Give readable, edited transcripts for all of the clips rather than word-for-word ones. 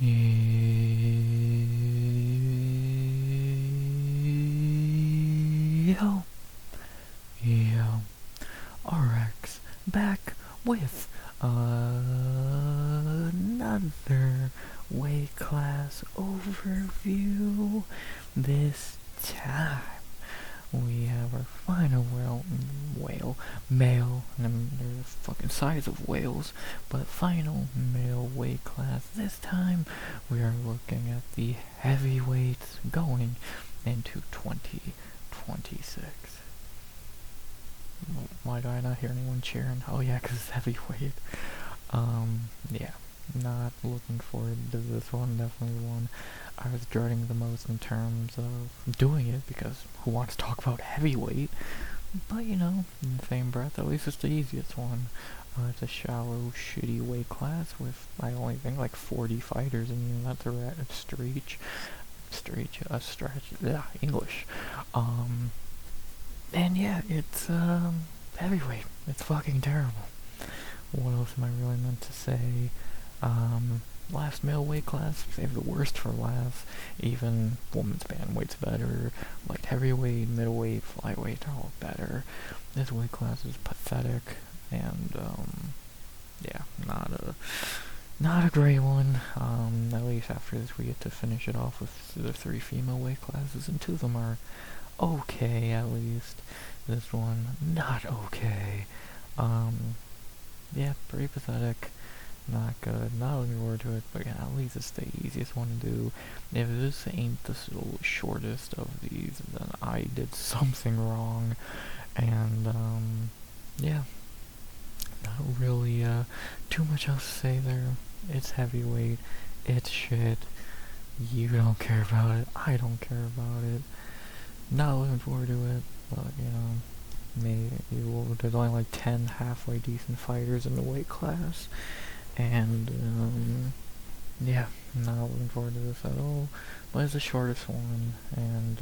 Yo, yo, RX back with another weight class overview. This time we have our final male, and they're the fucking size of whales, but final male weight class. This time we are looking at the heavyweights going into 2026. Why do I not hear anyone cheering? Oh yeah, 'cause it's heavyweight. Yeah, not looking forward to this one. Definitely the one I was dreading the most in terms of doing it, because who wants to talk about heavyweight? But you know, in the same breath, at least it's the easiest one. It's a shallow, shitty weight class with, I only think, like 40 fighters, and you know, that's a stretch, yeah, English. And yeah, it's, heavyweight. It's fucking terrible. What else am I really meant to say? Last male weight class, save the worst for last. Even women's bantamweight's better. Light heavyweight, middleweight, flyweight are all better. This weight class is pathetic, and yeah, not a great one. At least after this we get to finish it off with the 3 female weight classes, and 2 of them are okay, at least. This one, not okay. Yeah, pretty pathetic. Not good. Not looking forward to it, but yeah, at least it's the easiest one to do. If this ain't the shortest of these, then I did something wrong. And, yeah. Not really, too much else to say there. It's heavyweight. It's shit. You don't care about it. I don't care about it. Not looking forward to it, but, you know, maybe there's only like 10 halfway decent fighters in the weight class. And, yeah, not looking forward to this at all. But it's the shortest one, and,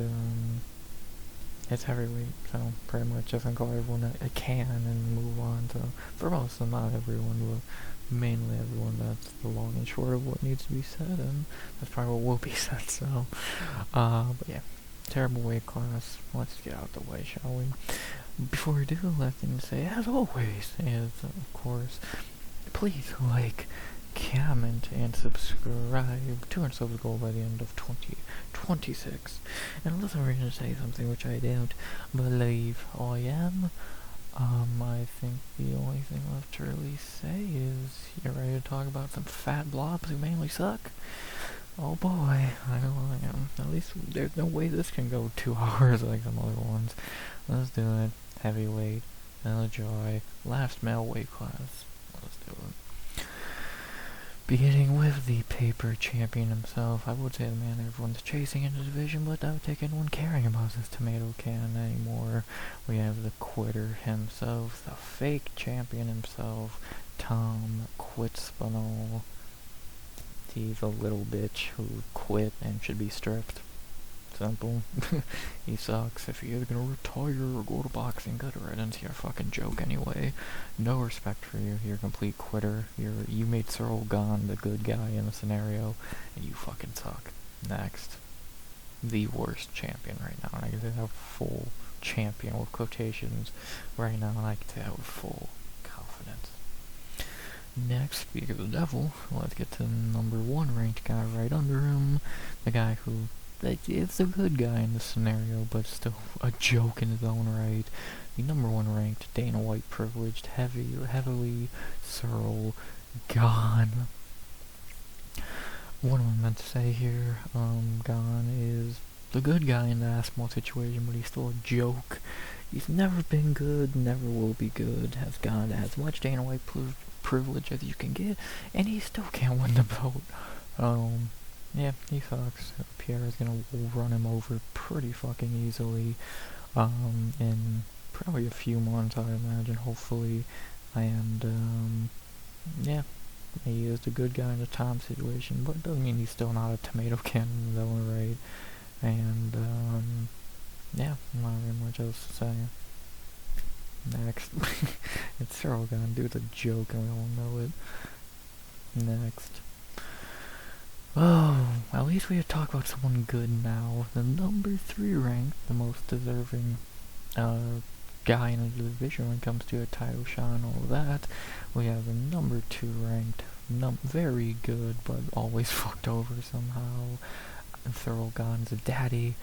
it's heavyweight, so pretty much I think all everyone I can and move on to, for most of them, not everyone, but mainly everyone. That's the long and short of what needs to be said, and that's probably what will be said, so, but yeah, terrible weight class. Let's get out of the way, shall we? Before we do, last thing to say, as always, is, of course, please like, comment, and subscribe. 200 subs goal by the end of 2026. And unless I'm going to say something which I don't believe I am, I think the only thing left to really say is, you ready to talk about some fat blobs who mainly suck? Oh boy, I know I am. At least there's no way this can go 2 hours like some other ones. Let's do it. Heavyweight, enjoy, last male weight class. Let's do it. Beginning with the paper champion himself, I would say the man everyone's chasing in the division, but I would take anyone caring about this tomato can anymore. We have the quitter himself, the fake champion himself, Tom Quitspinall. He's a little bitch who quit and should be stripped. Simple. He sucks. If he is gonna retire or go to boxing, go right into your fucking joke anyway. No respect for you. You're a complete quitter. You made Cyril Gahn the good guy in the scenario, and you fucking suck. Next. The worst champion right now, and I can say that full champion with quotations right now, and I can say that with full confidence. Next, speak of the devil, let's get to the number 1 ranked guy right under him. The guy who it's a good guy in this scenario, but still a joke in his own right. The number 1 ranked Dana White privileged heavily Cyril Gahn. What am I meant to say here? Gahn is the good guy in the Aspinall situation, but he's still a joke. He's never been good, never will be good. Has got as much Dana White privilege as you can get, and he still can't win the belt. Yeah, he sucks. Pierre is gonna run him over pretty fucking easily, in probably a few months, I imagine, hopefully. And, yeah, he is the good guy in the Tom situation, but it doesn't mean he's still not a tomato can in his own right. And, yeah, not very much else to say. Next. It's Cyril Gahn, dude's a joke and we all know it. Next. Oh, at least we have talked about someone good now. The number 3 ranked, the most deserving uh, guy in the division when it comes to a title shot and all of that. We have the number 2 ranked, very good, but always fucked over somehow. Thurlgon's daddy,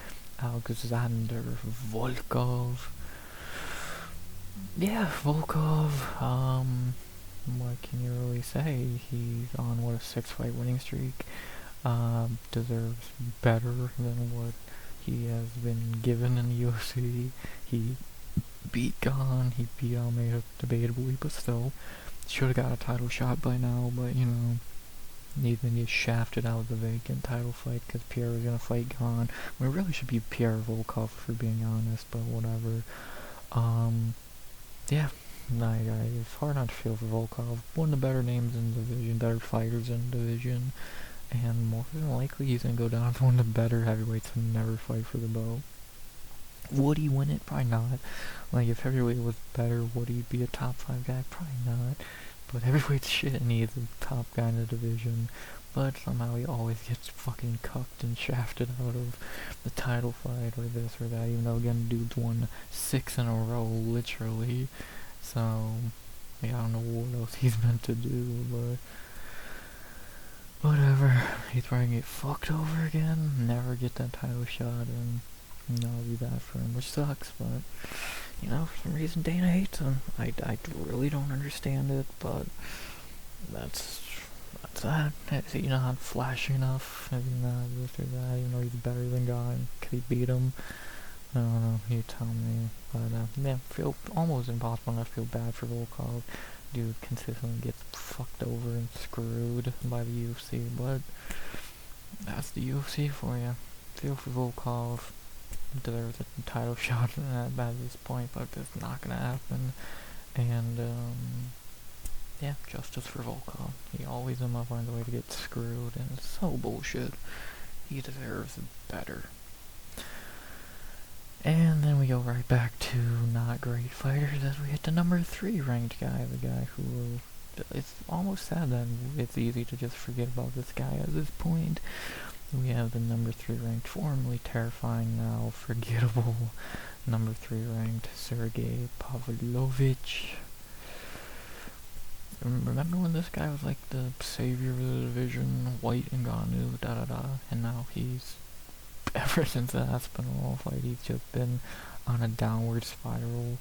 Alexander Volkov. Yeah, Volkov, what can you really say? He's on, what, a 6-fight winning streak. Deserves better than what he has been given in the UFC. He beat Gon, he beat Almeida debatably, but still. Should have got a title shot by now, but you know, Nathan gets shafted out of the vacant title fight because Pierre was gonna fight Gon. We really should be Pierre Volkov for being honest, but whatever. Yeah, it's hard not to feel for Volkov. One of the better names in the division, better fighters in the division, and more than likely he's gonna go down as one of the better heavyweights to never fight for the belt. Would he win it? Probably not. Like, if heavyweight was better, would he be a top 5 guy? Probably not. But heavyweight's shit and he's the top guy in the division. But somehow he always gets fucking cucked and shafted out of the title fight or this or that, even though, again, dude's won 6 in a row, literally. So, yeah, I don't know what else he's meant to do, but whatever. He's probably gonna get fucked over again, never get that title shot, and that'll be bad for him, which sucks, but you know, for some reason Dana hates him. I really don't understand it, but that's that. Is he not flashy enough? Is he not this or that? Even though he's better than God, could he beat him? I don't know, you tell me. But yeah, feel almost impossible not to feel bad for Volkov. Dude consistently gets fucked over and screwed by the UFC, but that's the UFC for you. Feel for Volkov. Deserves a title shot at this point, but it's not gonna happen. And yeah, justice for Volkov. He always finds a way to get screwed, and it's so bullshit. He deserves better. And then we go right back to not great fighters as we hit the number 3 ranked guy, the guy who, it's almost sad that it's easy to just forget about this guy at this point. We have the number 3 ranked, formerly terrifying, now forgettable, number 3 ranked Sergey Pavlovich. Remember when this guy was like the savior of the division, White and Ngannou, and now he's, ever since the Aspinall fight, he's just been on a downward spiral.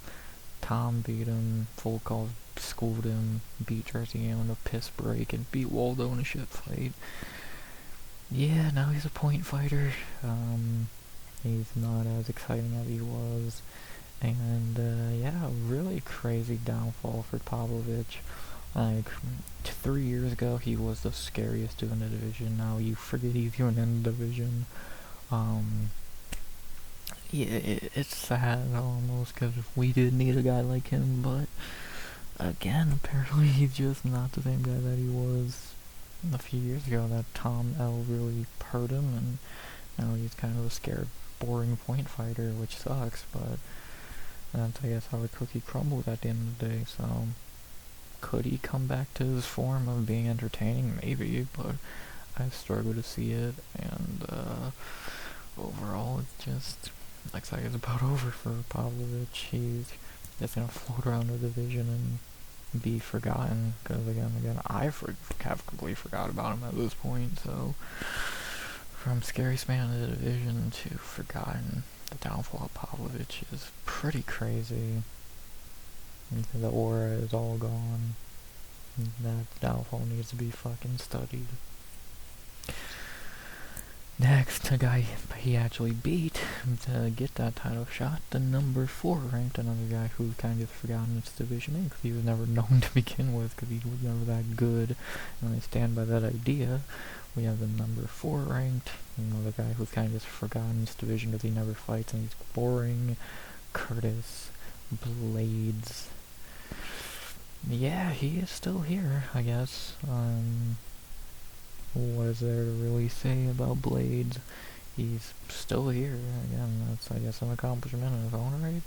Tom beat him, Volkov schooled him, beat Jersey in a piss break, and beat Waldo in a shit fight. Yeah, now he's a point fighter. He's not as exciting as he was. And, yeah, really crazy downfall for Pavlovich. Like, 3 years ago, he was the scariest dude in the division. Now you forget he's even in the division. Yeah, it's sad almost, because we did need a guy like him, but again, apparently he's just not the same guy that he was a few years ago. That Tom L really hurt him, and now he's kind of a scared, boring point fighter, which sucks, but that's, I guess, how the cookie crumbled at the end of the day. So could he come back to his form of being entertaining? Maybe, but I struggle to see it, and overall it's just looks like it's about over for Pavlovich. He's just gonna float around the division and be forgotten, because again, I have completely forgot about him at this point. So from scariest man in the division to forgotten, the downfall of Pavlovich is pretty crazy. The aura is all gone. That downfall needs to be fucking studied. Next, a guy he actually beat to get that title shot, the number 4 ranked, another guy who kind of gets forgotten in this division because he was never known to begin with, because he was never that good, and I stand by that idea. We have the number 4 ranked, another guy who's kind of just forgotten in this division because he never fights and he's boring, Curtis Blades. Yeah, he is still here, I guess. What is there to really say about Blades? He's still here. Again, that's, I guess, an accomplishment in his own right.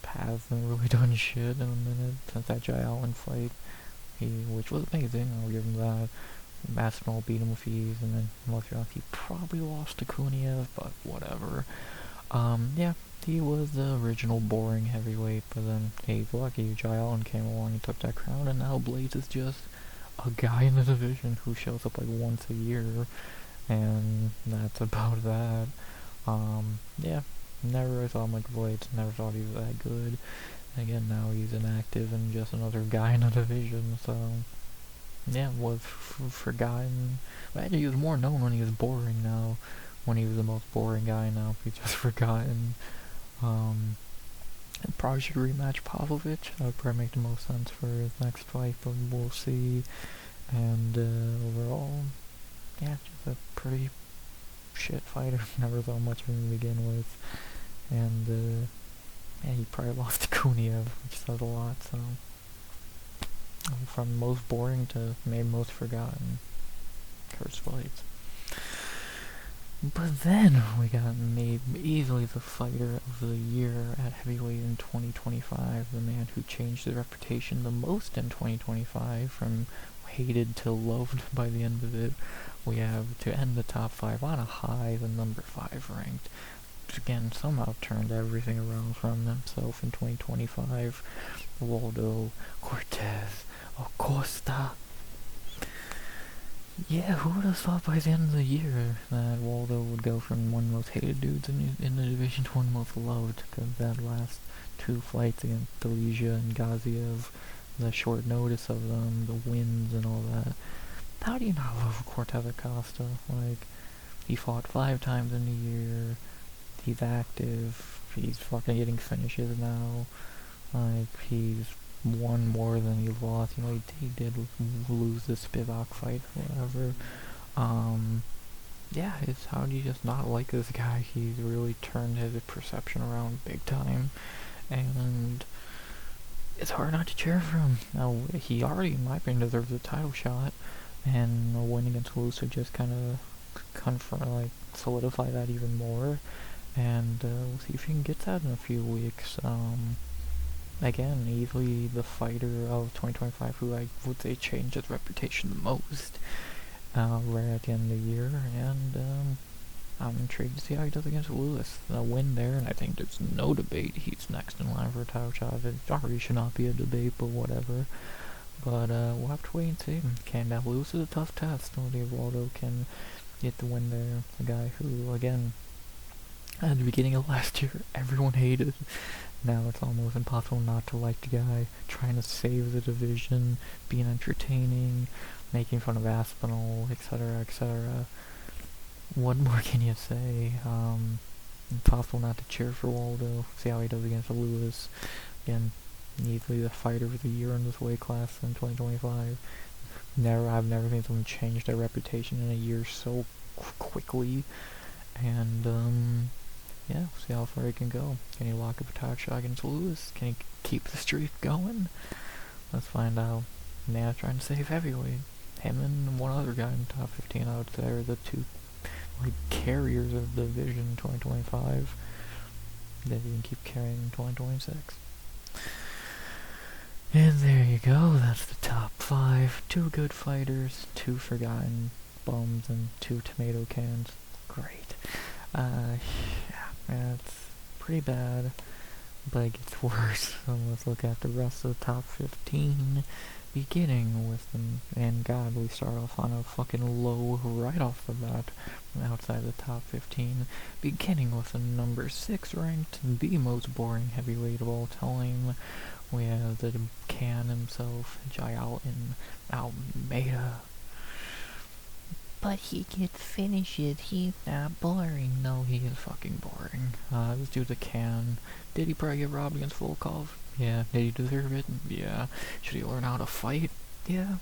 Hasn't really done shit in a minute since that Jay Allen fight, which was amazing, I'll give him that. Aspinall beat him with ease, and then he probably lost to Kuniev, but whatever. Yeah, he was the original boring heavyweight, but then he's lucky Jai Allen came along and took that crown, and now Blades is just a guy in the division who shows up like once a year, and that's about that. Yeah, never really thought Michael Blades, never thought he was that good. Again, now he's inactive and just another guy in the division, so yeah, was forgotten. Imagine he was more known when he was boring now. When he was the most boring guy now, he's just forgotten. Probably should rematch Pavlovich. That would probably make the most sense for his next fight, but we'll see. And overall, yeah, just a pretty shit fighter. Never thought much of him to begin with. And yeah, he probably lost to Kuniev, which says a lot. So from most boring to maybe most forgotten. Curse fights. But then we got made easily the fighter of the year at heavyweight in 2025, the man who changed his reputation the most in 2025, from hated to loved by the end of it. We have, to end the top 5 on a high, the number 5 ranked. Again, somehow turned everything around from himself in 2025. Waldo Cortez Acosta. Yeah, who would have thought by the end of the year that Waldo would go from one of the most hated dudes in the division to one of the most loved? Because that last 2 fights against Delizia and Gaziev, the short notice of them, the wins and all that. How do you not love Cortez Acosta? Like, he fought 5 times in a year, he's active, he's fucking getting finishes now, like, he's won more than he lost. You know, he did lose the Spivak fight, whatever. Yeah, it's how do you just not like this guy? He's really turned his perception around big time, and it's hard not to cheer for him. Now, he already, in my opinion, deserves a title shot, and a win against Luz would just kind of solidify that even more. And we'll see if he can get that in a few weeks. Again, easily the fighter of 2025 who I would say changed his reputation the most right at the end of the year, and I'm intrigued to see how he does against Lewis. A win there, and I think there's no debate he's next in line for a title shot. It already should not be a debate, but whatever. But we'll have to wait and see. Now, Lewis is a tough test. Whether Waldo can get the win there. A guy who, again, at the beginning of last year, everyone hated. Now it's almost impossible not to like the guy, trying to save the division, being entertaining, making fun of Aspinall, etc., etc. What more can you say? Impossible not to cheer for Waldo, see how he does against Lewis. Again, easily the fighter of the year in this weight class in 2025. I've never seen someone change their reputation in a year so quickly. And yeah, we'll see how far he can go. Can he lock up a title shot against Lewis? Can he keep the streak going? Let's find out. Man, trying to save heavyweight. Him and one other guy in the top 15, I would say, are the 2 carriers of the division in 2025 that he can keep carrying in 2026. And there you go. That's the top 5. 2 good fighters, 2 forgotten bums, and 2 tomato cans. Great. Yeah, it's pretty bad, but it gets worse. So let's look at the rest of the top 15, beginning with them. And God, we start off on a fucking low right off the bat, outside the top 15, beginning with the number 6 ranked, the most boring heavyweight of all time. We have the can himself, Jailton Almeida. But he gets finishes, he's not boring. No, he is fucking boring. This dude's a can. Did he probably get robbed against Volkov? Yeah. Did he deserve it? Yeah. Should he learn how to fight? Yeah.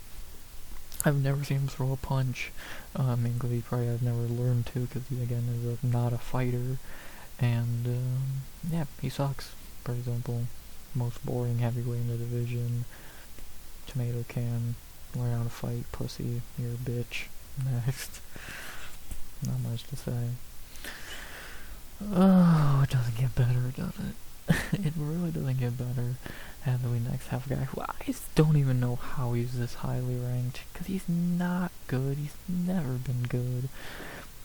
I've never seen him throw a punch. Mainly he probably has never learned to, because he, again, is not a fighter. And, yeah, he sucks. Pretty simple. Most boring heavyweight in the division. Tomato can. Learn how to fight, pussy. You're a bitch. Next. Not much to say. Oh, it doesn't get better, does it? it really doesn't get better. And then we next have a guy who I just don't even know how he's this highly ranked, because he's not good. He's never been good.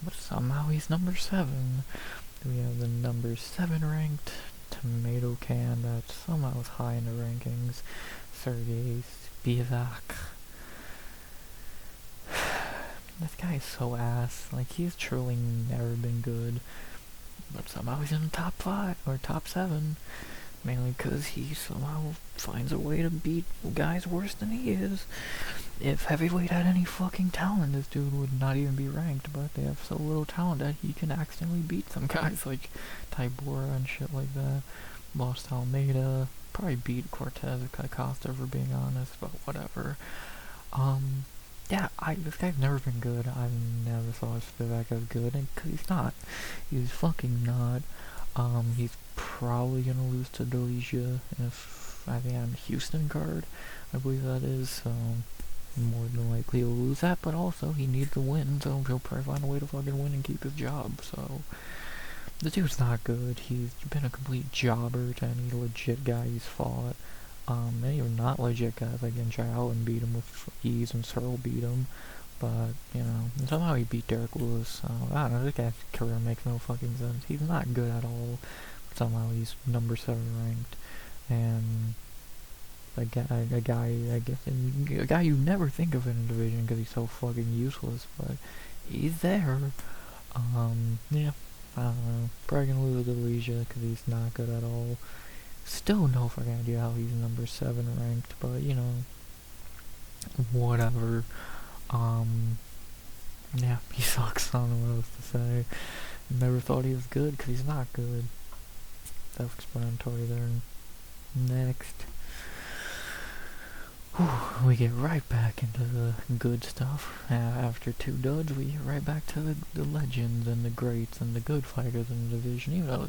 But somehow he's number 7. We have the number 7 ranked tomato can that somehow is high in the rankings. Sergei Spivak. This guy is so ass. Like, he's truly never been good. But somehow he's in the top 5 or top 7. Mainly because he somehow finds a way to beat guys worse than he is. If heavyweight had any fucking talent, this dude would not even be ranked, but they have so little talent that he can accidentally beat some guys like Tybura and shit like that. Lost Almeida, probably beat Cortez or Acosta for being honest, but whatever. Yeah, this guy's never been good. I've never thought Spivak as good, and cause he's not. He's fucking not. He's probably gonna lose to Delecia if I think on Houston card, I believe that is. So more than likely he'll lose that, but also he needs to win, so he'll probably find a way to fucking win and keep his job. So the dude's not good. He's been a complete jobber to any legit guy he's fought. And even not legit guys like Jai Allen beat him with ease and Searle beat him. But, you know, somehow he beat Derek Lewis. I don't know, this guy's career makes no fucking sense. He's not good at all. But somehow he's number 7 ranked. And a guy you never think of in a division because he's so fucking useless. But he's there. Yeah, I don't know. Probably gonna lose to Delecia because he's not good at all. Still no fucking idea how he's number 7 ranked, but, you know, whatever. Yeah, he sucks. I don't know what else to say. Never thought he was good, because he's not good. Self-explanatory there. Next. We get right back into the good stuff. After 2 duds, we get right back to the legends and the greats and the good fighters in the division. Even though,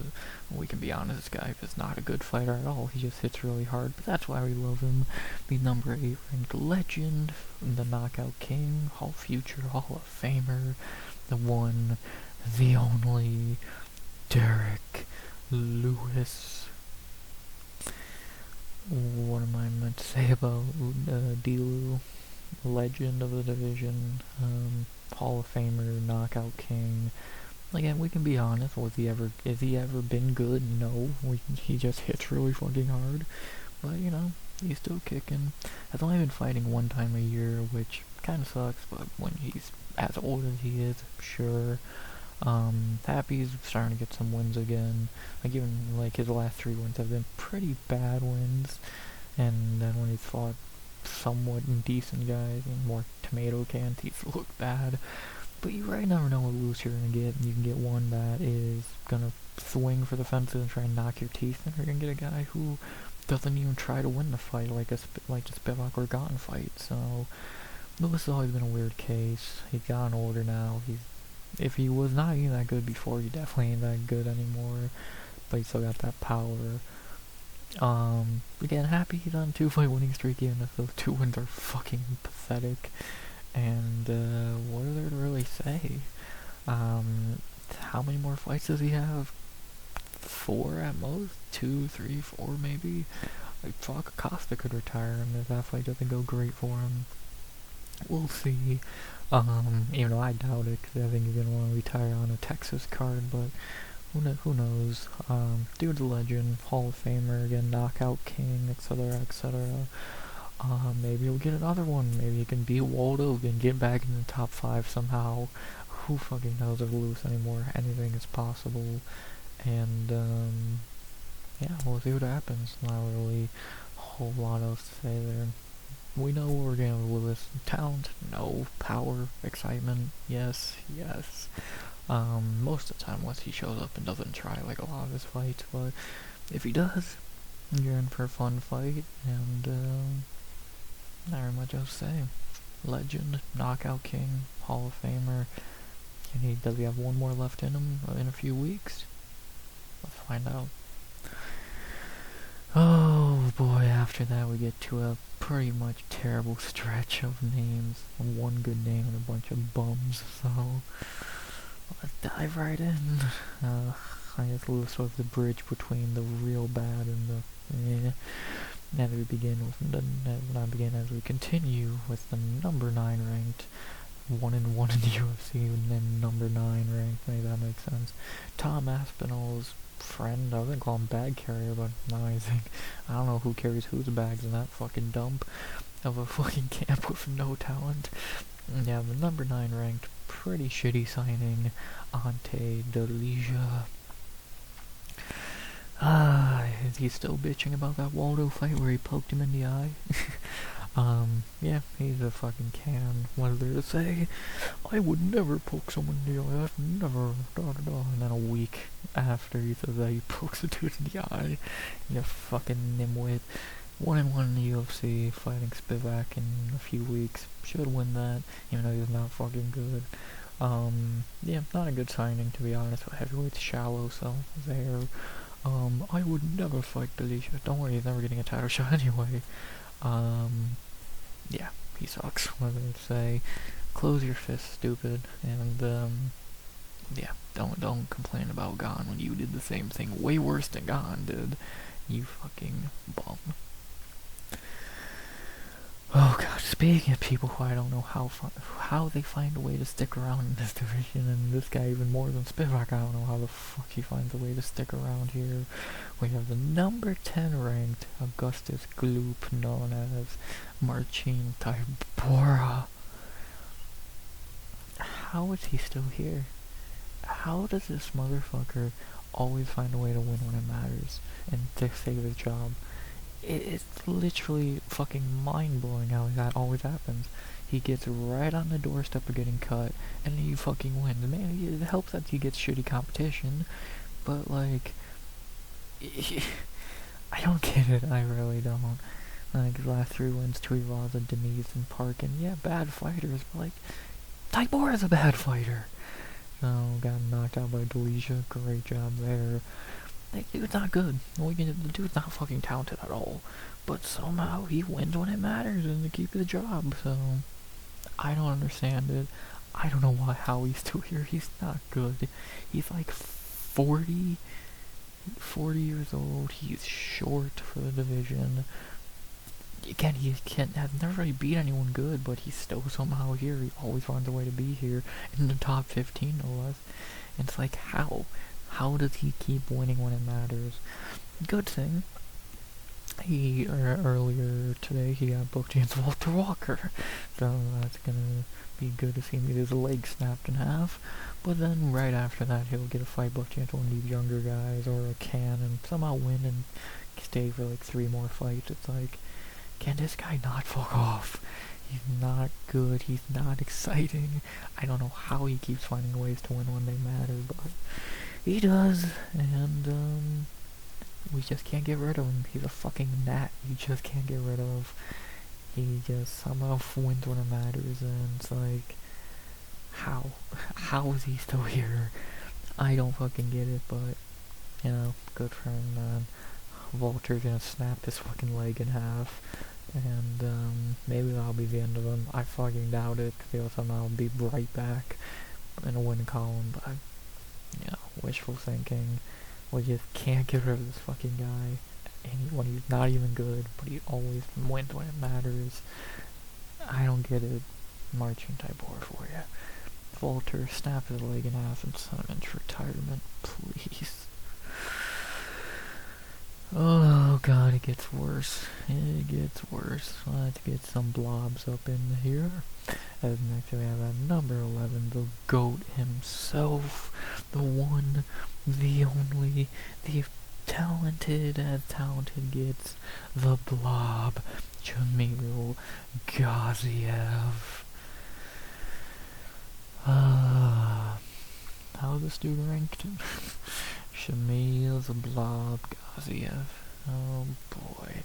we can be honest, this guy is not a good fighter at all. He just hits really hard, but that's why we love him. The number 8 ranked legend, the knockout king, future Hall of Famer, the one, the only, Derek Lewis. What am I meant to say about Delu? Legend of the division, Hall of Famer, knockout king. Again, we can be honest. Has he ever been good? No. He just hits really fucking hard. But, you know, he's still kicking. Has only been fighting 1 time a year, which kind of sucks, but when he's as old as he is, sure. Happy he's starting to get some wins again. Like, even, like, his last 3 wins have been pretty bad wins. And then when he's fought somewhat decent guys and more tomato cans, he's looked bad. But you really never know what loose you're gonna get. You can get one that is gonna swing for the fences and try and knock your teeth in, or you're gonna get a guy who doesn't even try to win the fight, like the Spivak or Gaunt fight. So Lewis has always been a weird case. He's gotten older now. If he was not even that good before, he definitely ain't that good anymore. But he still got that power. Again, happy he's on 2-fight winning streak, even if those 2 wins are fucking pathetic. And, what are there to really say? How many more fights does he have? 4 at most? 2, 3, 4 maybe? Like, fuck, Acosta could retire him if that fight doesn't go great for him. We'll see. Even though I doubt it, because I think he's gonna want to retire on a Texas card, but who knows? Dude's a legend, Hall of Famer, again, knockout king, etc., etc. Maybe he'll get another one. Maybe he can beat Waldo and get back in the top 5 somehow. Who fucking knows if Lewis anymore? Anything is possible. And, yeah, we'll see what happens. Not really a whole lot else to say there. We know what we're getting with Lewis. Talent? No. Power? Excitement? Yes. Most of the time once he shows up and doesn't try like a lot of his fights, but if he does, you're in for a fun fight, and, not very much else to say. Legend, knockout king, Hall of Famer. Does he have 1 more left in him in a few weeks? Let's find out. Oh boy, after that we get to a pretty much terrible stretch of names. 1 good name and a bunch of bums, so let's dive right in. I guess sort of the bridge between the real bad and the eh. As we begin with as we continue with the number 9 ranked 1-1 in the UFC and then number 9 ranked. Maybe that makes sense. Tom Aspinall's friend. I was gonna call him bag carrier, but now I think I don't know who carries whose bags in that fucking dump of a fucking camp with no talent. Yeah, the number 9 ranked, pretty shitty signing, Ante Delija. Is he still bitching about that Waldo fight where he poked him in the eye? Yeah, he's a fucking can. What is there to say? I would never poke someone in the eye. I've never, da da da. And then a week after he says that, he pokes a dude in the eye. You fucking nimwit. 1-1 in the UFC, fighting Spivak in a few weeks. Should win that, even though he's not fucking good. Yeah, not a good signing, to be honest. Heavyweight's shallow, so there. I would never fight Delija. Don't worry, he's never getting a title shot anyway. Yeah, he sucks. What did I say? Close your fist, stupid. And, yeah, don't complain about Gon when you did the same thing way worse than Gon did. You fucking bum. Oh god, speaking of people who I don't know how they find a way to stick around in this division, and this guy even more than Spivak, I don't know how the fuck he finds a way to stick around here. We have the number 10 ranked Augustus Gloop, known as Marcin Tybura. How is he still here? How does this motherfucker always find a way to win when it matters, and to save his job? It's literally fucking mind-blowing how that always happens. He gets right on the doorstep of getting cut, and then he fucking wins. Man, it helps that he gets shitty competition, but, like, I don't get it, I really don't. Like, his last 3 wins, Tuivasa, Denise, and Parkin. Yeah, bad fighters, but, like, Tybura's a bad fighter. So, got knocked out by Delija, great job there. Like, dude's not good. The dude's not fucking talented at all. But somehow he wins when it matters and to keep the job, so I don't understand it. I don't know how he's still here. He's not good. He's like 40 years old. He's short for the division. Again, has never really beat anyone good, but he's still somehow here. He always finds a way to be here in the top 15, no less. And it's like, how? How does he keep winning when it matters? Good thing. Earlier today, he got booked against Walter Walker. So that's gonna be good to see him get his leg snapped in half. But then right after that, he'll get a fight booked against one of these younger guys, or a can, and somehow win and stay for like 3 more fights. It's like, can this guy not fuck off? He's not good. He's not exciting. I don't know how he keeps finding ways to win when they matter, but he does, and, we just can't get rid of him. He's a fucking gnat you just can't get rid of. He just somehow wins when it matters, and it's like, how? How is he still here? I don't fucking get it, but, you know, good for him, man. Walter's gonna snap his fucking leg in half, and, maybe that'll be the end of him. I fucking doubt it, because he'll somehow be right back in a win column, but, you know, wishful thinking. We just can't get rid of this fucking guy. When he's not even good, but he always wins when it matters. I don't get it. Marcin Tybura for you. Walter, snap his leg in half and send him into retirement, please. Oh god, it gets worse. It gets worse. Let's get some blobs up in here. As next we have at number 11, the GOAT himself. The one, the only, the talented as talented gets. The Blob, Jamil Gaziev. How's this dude ranked? Shamil the Blob Gaziev. Oh boy.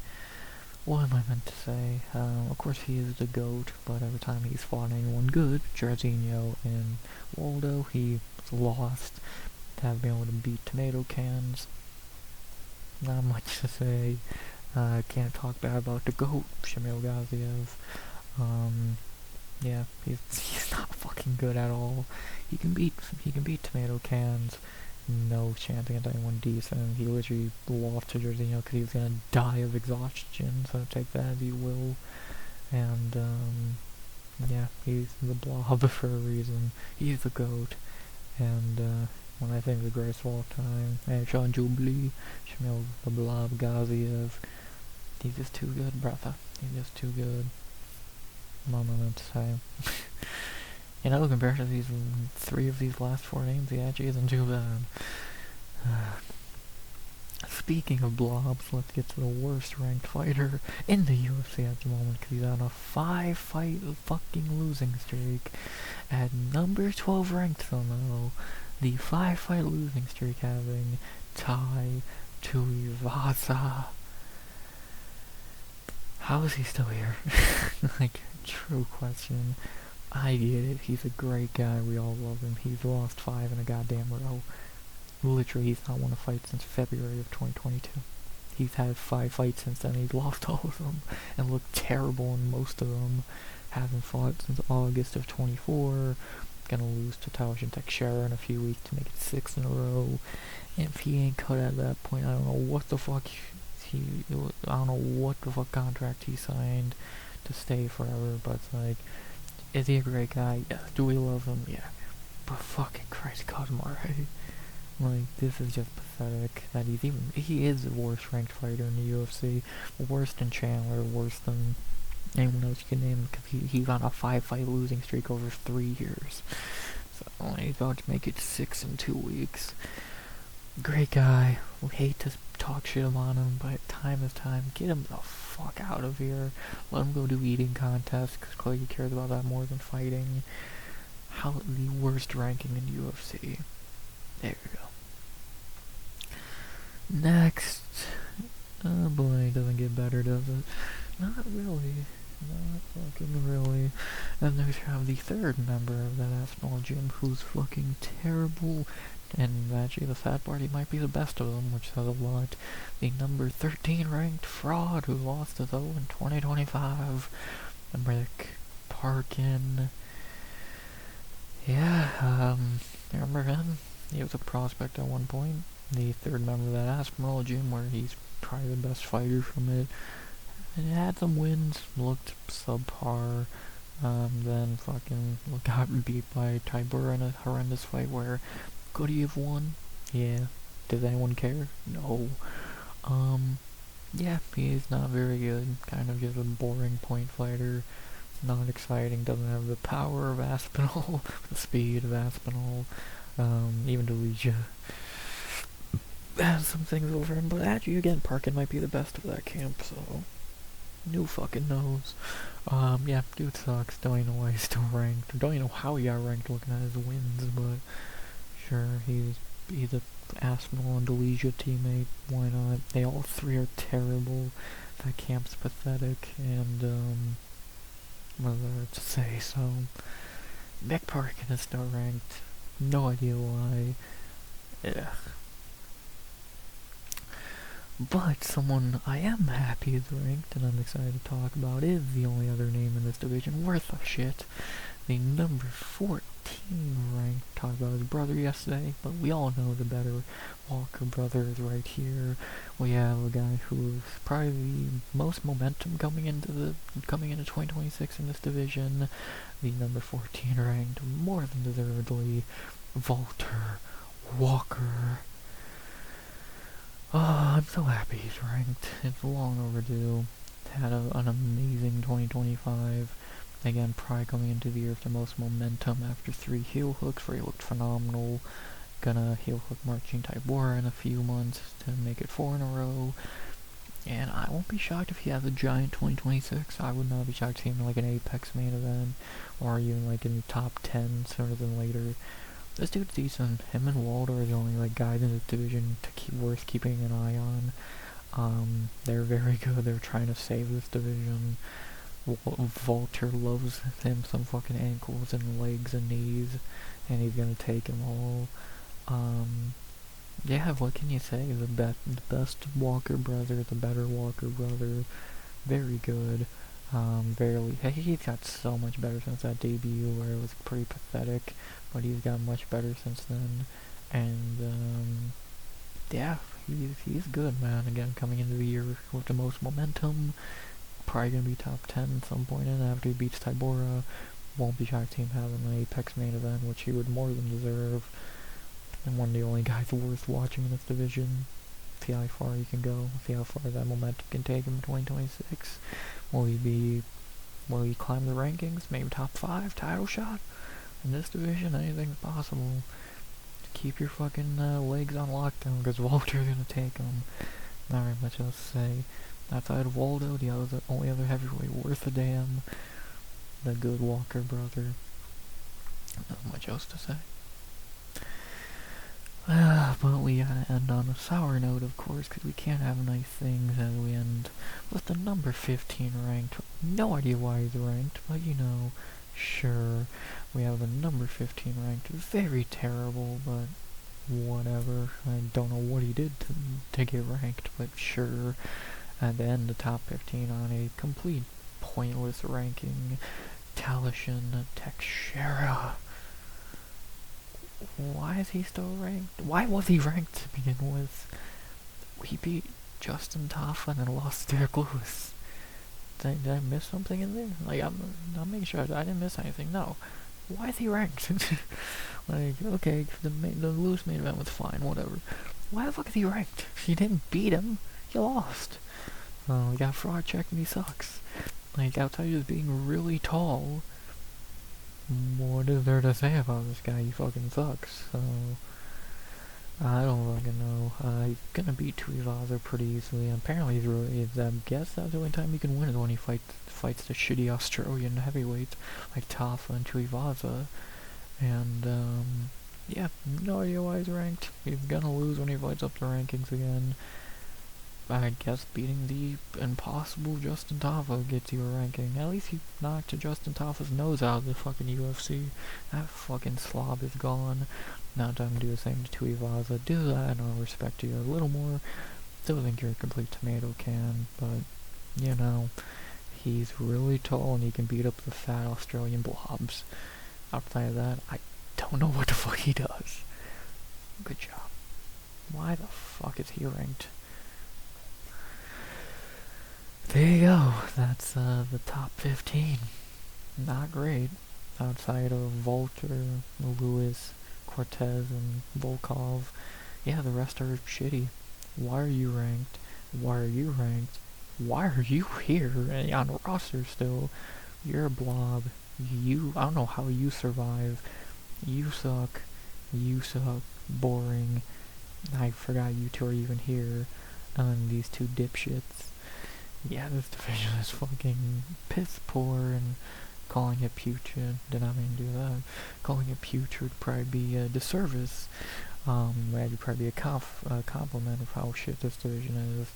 What am I meant to say? Of course he is the GOAT, but every time he's fought anyone good, Jairzinho and Waldo, he's lost. Have been able to beat tomato cans. Not much to say. Can't talk bad about the GOAT, Shamil Gaziev. Yeah, he's not fucking good at all. He can beat tomato cans. no chance against anyone decent. He literally lost to Jorginho because he was gonna die of exhaustion. So take that as you will. And yeah, he's the Blob for a reason. He's the GOAT. And when I think the greatest of all time, Sean Jubilee, Shamil the Blob Gaziev, he's just too good, brother. He's just too good. What am I meant to say? You know, compared to these 3 of these last 4 names, he actually isn't too bad. Speaking of blobs, let's get to the worst ranked fighter in the UFC at the moment, because he's on a 5-fight fucking losing streak. At number 12 ranked somehow, the 5-fight losing streak having Tai Tuivasa. How is he still here? Like, true question. I get it, he's a great guy, we all love him. He's lost 5 in a goddamn row. Literally, he's not won a fight since February of 2022. He's had 5 fights since then, he's lost all of them, and looked terrible in most of them. Hasn't fought since August of 24, gonna lose to Taosin Teixeira in a few weeks to make it 6 in a row. And if he ain't cut at that point, I don't know what the fuck contract he signed to stay forever, but it's like, is he a great guy? Yeah. Do we love him? Yeah. But fucking Christ, cut him already. Like, this is just pathetic that he is the worst ranked fighter in the UFC. Worse than Chandler, worse than anyone else you can name, because he's on a 5-fight losing streak over 3 years. So, he's about to make it 6 in 2 weeks. Great guy. We hate to talk shit about him, but time is time. Get him the fuck out of here. Let him go do eating contests, because clearly he cares about that more than fighting. How the worst ranking in UFC. There we go. Next. Oh boy, it doesn't get better, does it? Not really. Not fucking really. And then we have the 3rd member of that Aspinall gym who's fucking terrible. And actually, the sad part, he might be the best of them, which says a lot. The number 13 ranked fraud who lost to Zoe in 2025. Rick Parkin. Yeah, remember him? He was a prospect at one point. The 3rd member of that Aspinall gym, where he's probably the best fighter from it. And it had some wins, looked subpar. Then fucking got beat by Tybura in a horrendous fight where could he have won? Yeah. Does anyone care? No. Yeah, he's not very good. Kind of just a boring point fighter. Not exciting. Doesn't have the power of Aspinall, the speed of Aspinall. Even Delija has some things over him, but actually, again, Parkin might be the best of that camp, so who fucking knows. Yeah, dude sucks. Don't even know why he's still ranked. Don't even know how he got ranked looking at his wins, but sure, he's a Aspinall and Delija teammate. Why not? They all 3 are terrible. That camp's pathetic, and what is there to say? So, Mick Parkin is still ranked. No idea why. Yeah. But someone I am happy is ranked, and I'm excited to talk about, is the only other name in this division worth a shit. The number 14 ranked. Talked about his brother yesterday, but we all know the better Walker brother is right here. We have a guy who's probably the most momentum coming into 2026 in this division. The number 14 ranked, more than deservedly, Walter Walker. Oh, I'm so happy he's ranked. It's long overdue. Had an amazing 2025. Again, probably coming into the year with the most momentum after 3 heel hooks, where he looked phenomenal. Gonna heel hook Marcin Tybura in a few months to make it 4 in a row. And I won't be shocked if he has a giant 2026. I would not be shocked to see him in like an Apex main event, or even like in the top 10 sooner than later. This dude's decent. Him and Walter are the only like guys in this division worth keeping an eye on. They're very good. They're trying to save this division. Walter loves him some fucking ankles and legs and knees, and he's gonna take them all. Yeah, what can you say? The best Walker brother, the better Walker brother. Very good. He's got so much better since that debut where it was pretty pathetic, but he's got much better since then. And yeah, he's good, man. Again, coming into the year with the most momentum, probably gonna be top 10 at some point in after he beats Tybura. Won't be shocked to him having an Apex main event, which he would more than deserve. And one of the only guys worth watching in this division. See how far he can go. See how far that momentum can take him in 2026. Will he climb the rankings? Maybe top 5 title shot in this division? Anything's possible. Keep your fucking legs on lockdown, because Walter's gonna take him. Not very much else to say. Outside of Waldo, the only other heavyweight worth a damn, the good Walker brother. Not much else to say. But we gotta end on a sour note, of course, because we can't have nice things as we end with the number 15 ranked. No idea why he's ranked, but you know, sure. We have the number 15 ranked. Very terrible, but whatever. I don't know what he did to get ranked, but sure. At the end, the top 15 on a complete pointless ranking. Talashin Teixeira. Why is he still ranked? Why was he ranked to begin with? He beat Justin Taffa and then lost to Derek Lewis. Did I miss something in there? Like, I'm making sure I didn't miss anything. No. Why is he ranked? Like, okay, the Lewis main event was fine, whatever. Why the fuck is he ranked? He didn't beat him. He lost. He got fraud checked and he sucks. Like, outside of just being really tall, what is there to say about this guy? He fucking sucks. So I don't fucking know. He's gonna beat Tuivasa pretty easily. And apparently, I guess that's the only time he can win is when he fights the shitty Australian heavyweights like Taffa and Tuivasa. And yeah, no idea why he's ranked. He's gonna lose when he fights up the rankings again. I guess beating the impossible Justin Taffa gets you a ranking. At least he knocked Justin Taffa's nose out of the fucking UFC. That fucking slob is gone. Now time to do the same to Tuivasa. Do that and I'll respect you a little more. Still think you're a complete tomato can, but, you know, he's really tall and he can beat up the fat Australian blobs. Outside of that, I don't know what the fuck he does. Good job. Why the fuck is he ranked? There you go. That's the top 15. Not great. Outside of Walter, Lewis, Cortez, and Volkov. Yeah, the rest are shitty. Why are you ranked? Why are you ranked? Why are you here and on the roster still? You're a blob. I don't know how you survive. You suck. You suck. Boring. I forgot you two are even here. And then these two dipshits. Yeah, this division is fucking piss poor, and calling it putrid, did not mean to do that. Calling it putrid would probably be a disservice. That'd probably be a compliment of how shit this division is.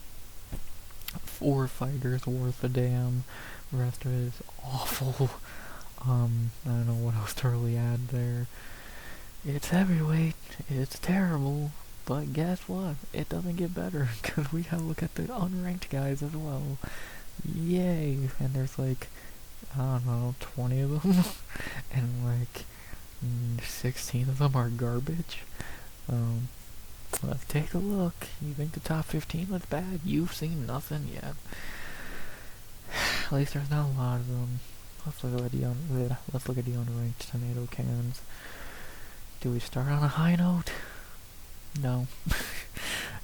4 fighters worth a damn. The rest of it is awful. I don't know what else to really add there. It's heavyweight. It's terrible. But guess what? It doesn't get better, because we gotta look at the unranked guys as well. Yay! And there's like, I don't know, 20 of them, and like 16 of them are garbage. Let's take a look. You think the top 15 looks bad? You've seen nothing yet. At least there's not a lot of them. Let's look at the unranked tomato cans. Do we start on a high note? No.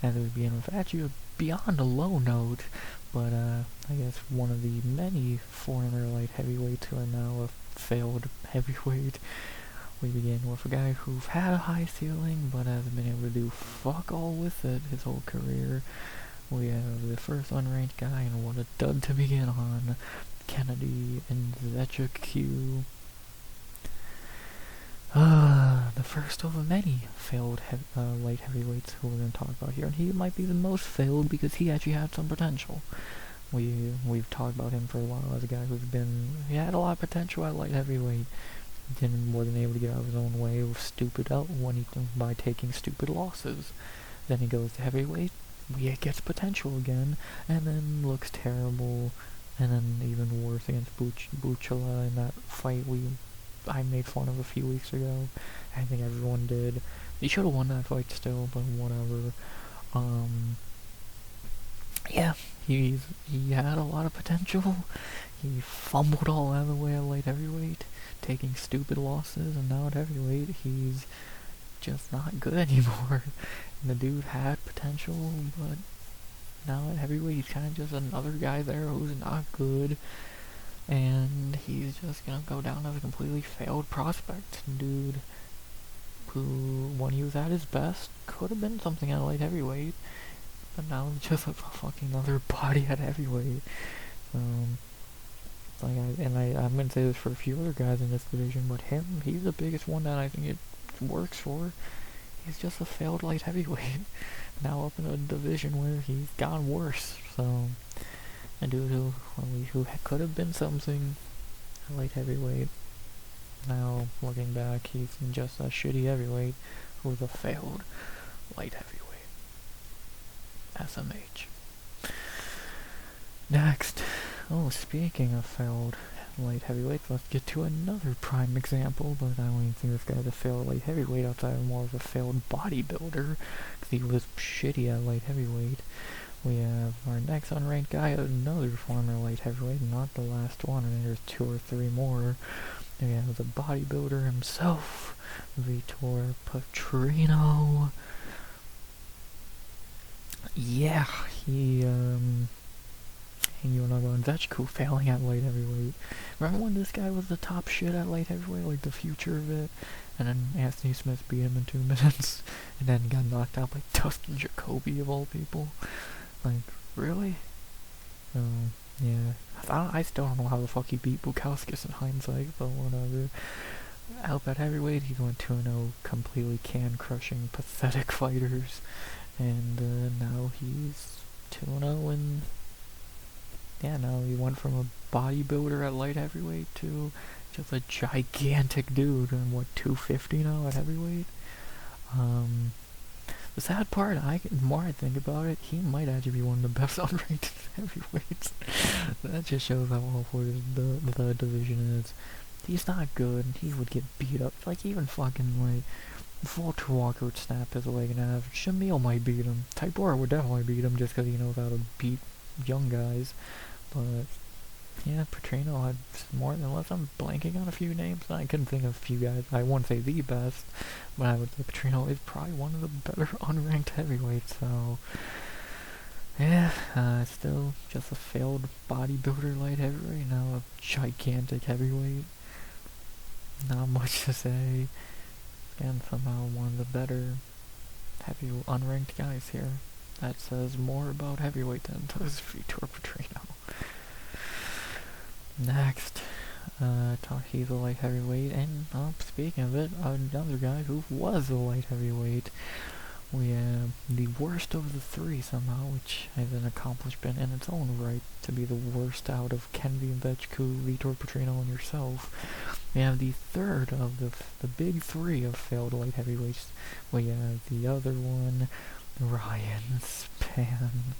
And it would be actually beyond a low note, but I guess one of the many foreigner light heavyweights who are now a failed heavyweight. We begin with a guy who's had a high ceiling, but hasn't been able to do fuck all with it his whole career. We have the first unranked guy, and what a dud to begin on. Kennedy Nzechukwu. The first of many failed light heavyweights who we're going to talk about here, and he might be the most failed because he actually had some potential. We've talked about him for a while as a guy he had a lot of potential at light heavyweight. Wasn't able to get out of his own way with by taking stupid losses. Then he goes to heavyweight, he gets potential again, and then looks terrible, and then even worse against Buchala in that fight I made fun of a few weeks ago. I think everyone did. He should have won that fight still, but whatever. Um, yeah, he had a lot of potential. He fumbled all out of the way at light heavyweight, taking stupid losses, and now at heavyweight he's just not good anymore. And the dude had potential, but now at heavyweight he's kind of just another guy there who's not good, and he's just gonna go down as a completely failed prospect. Dude who, when he was at his best, could have been something at light heavyweight, but now he's just a fucking other body at heavyweight. I'm gonna say this for a few other guys in this division, but he's the biggest one that I think it works for. He's just a failed light heavyweight, now up in a division where he's gotten worse. So, a dude who could have been something at light heavyweight, now looking back, he's just a shitty heavyweight who's a failed light heavyweight. SMH. Next, speaking of failed light heavyweights, let's get to another prime example, but I don't even think this guy's a failed light heavyweight outside of more of a failed bodybuilder, because he was shitty at light heavyweight. We have our next unranked guy, another former light heavyweight, not the last one. I think there's 2 or 3 more. We have the bodybuilder himself, Vitor Petrino. Yeah, he and you know about Vetchko failing at light heavyweight. Remember when this guy was the top shit at light heavyweight, like the future of it? And then Anthony Smith beat him in 2 minutes, and then got knocked out by Dustin Jacoby of all people. Like, really? Yeah. I still don't know how the fuck he beat Bukauskas in hindsight, but whatever. Out at heavyweight, he went 2-0, completely can-crushing, pathetic fighters. And now he's 2-0, and yeah, now he went from a bodybuilder at light heavyweight to just a gigantic dude, and what, 250 now at heavyweight? The sad part, the more I think about it, he might actually be one of the best unranked heavyweights. That just shows how awful the division is. He's not good, he would get beat up. Like, even fucking, like, Walter Walker would snap his leg in half. Shamil might beat him. Tybura would definitely beat him just because he knows how to beat young guys. But, yeah, Petrino had more, unless I'm blanking on a few names. I couldn't think of a few guys. I wouldn't say the best, but I would say Petrino is probably one of the better unranked heavyweights, so... Yeah, still just a failed bodybuilder light heavyweight, now a gigantic heavyweight. Not much to say. And somehow one of the better heavy unranked guys here. That says more about heavyweight than does Vitor Petrino. Next, he's a light heavyweight, and speaking of it, another guy who was a light heavyweight. We have the worst of the 3 somehow, which is an accomplishment in its own right to be the worst out of Kenvi, Vetchko, Vitor Petrino, and yourself. We have the third of the big 3 of failed light heavyweights. We have the other one, Ryan Spann.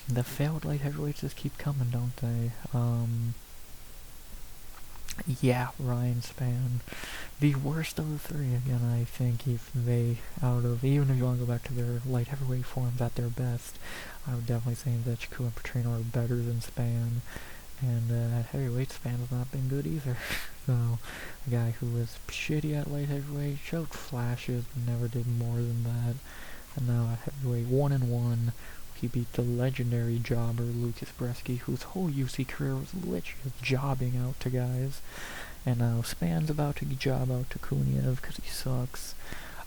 The failed light heavyweights just keep coming, don't they? Yeah, Ryan Spann. The worst of the 3, again, I think, even if you want to go back to their light heavyweight forms at their best, I would definitely say Vetchko and Petrino are better than Spann. And at heavyweight, Spann has not been good either. So, a guy who was shitty at light heavyweight, showed flashes, but never did more than that. And now at heavyweight 1-1, he beat the legendary jobber Lucas Bresky, whose whole UFC career was literally just jobbing out to guys. And now Spann's about to job out to Kuniev because he sucks.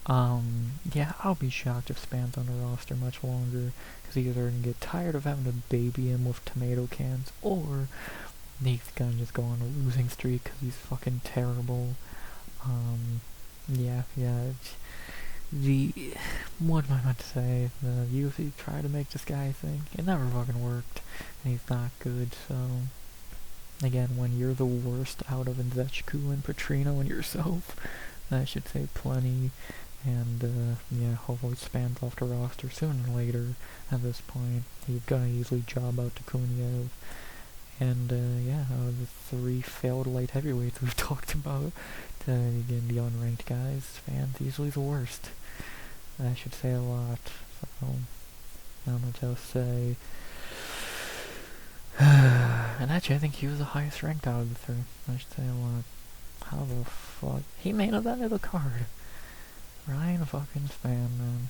Yeah, I'll be shocked if Spann's on the roster much longer, because he's either going to get tired of having to baby him with tomato cans, or he's going to just go on a losing streak because he's fucking terrible. What am I meant to say? The UFC tried to make this guy a thing. It never fucking worked, and he's not good, so... Again, when you're the worst out of Vetchko and Petrino and yourself, that should say plenty. And, yeah, hopefully Spann's off the roster sooner or later. At this point, he's gonna easily job out to Kuniev. And yeah, the 3 failed light heavyweights we've talked about. Again, the unranked guys, fans easily the worst. I should say a lot. So not much else to say. And actually, I think he was the highest ranked out of the 3. I should say a lot. How the fuck? He made that the card. Ryan fucking Spann, man.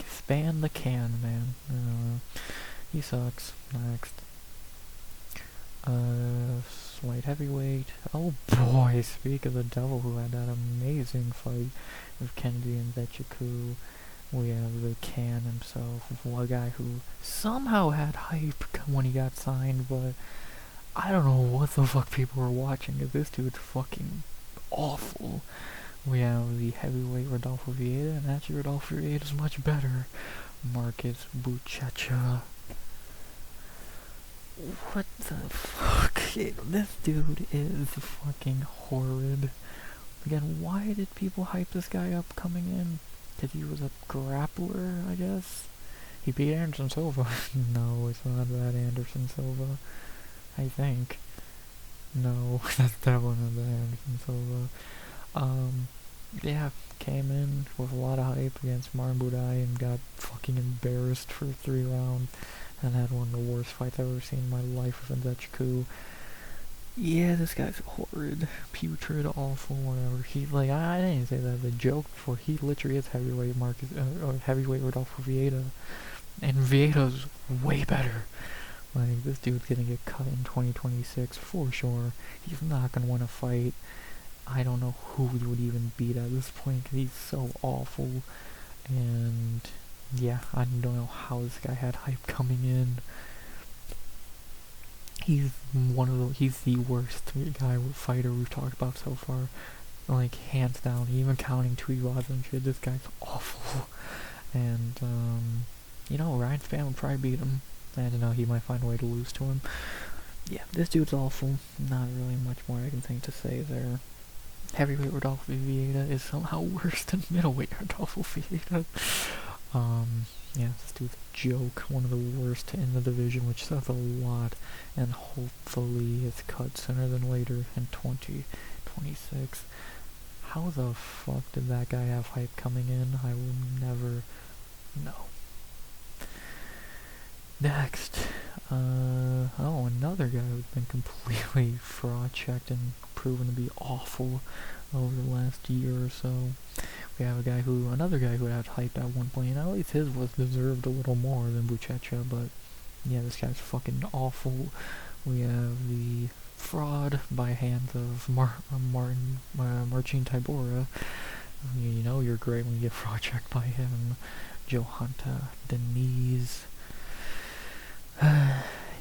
Span the can, man. He sucks. Next. Light heavyweight. Oh boy, speak of the devil who had that amazing fight with Kennedy and Vechiku. We have the Can himself, a guy who somehow had hype when he got signed, but I don't know what the fuck people were watching, because this dude's fucking awful. We have the heavyweight Rodolfo Vieira, and actually Rodolfo Vieira is much better. Marcus Buchecha. What the fuck? This dude is fucking horrid. Again, why did people hype this guy up coming in? Because he was a grappler, I guess? He beat Anderson Silva. No, it's not that Anderson Silva. I think. No, that's definitely not that Anderson Silva. Yeah, came in with a lot of hype against Martin Budai and got fucking embarrassed for 3 rounds. And had one of the worst fights I've ever seen in my life with Nzechukwu. Yeah, this guy's horrid, putrid, awful, whatever. He's like, I didn't even say that as a joke before. He literally is heavyweight Marcus, or heavyweight Rodolfo Vieira. And Vieira's way better. Like, this dude's gonna get cut in 2026 for sure. He's not gonna win a fight. I don't know who he would even beat at this point, because he's so awful. And yeah, I don't know how this guy had hype coming in. He's he's the worst fighter we've talked about so far. Like, hands down, even counting Tuivasa and shit, this guy's awful. And, Ryan Spann would probably beat him. I don't know, he might find a way to lose to him. Yeah, this dude's awful. Not really much more I can think to say there. Heavyweight Rodolfo Vieira is somehow worse than middleweight Rodolfo Vieira. Yeah, this dude's a joke. One of the worst in the division, which says a lot. And hopefully it's cut sooner than later in 2026. How the fuck did that guy have hype coming in? I will never know. Next. Another guy who's been completely fraud-checked and proven to be awful over the last year or so. We have another guy who had hype at one point, and at least his was deserved a little more than Buchecha, but yeah, this guy's fucking awful. We have the fraud by hands of Marcin Tybura. You know you're great when you get fraud checked by him. Johanta Deniz.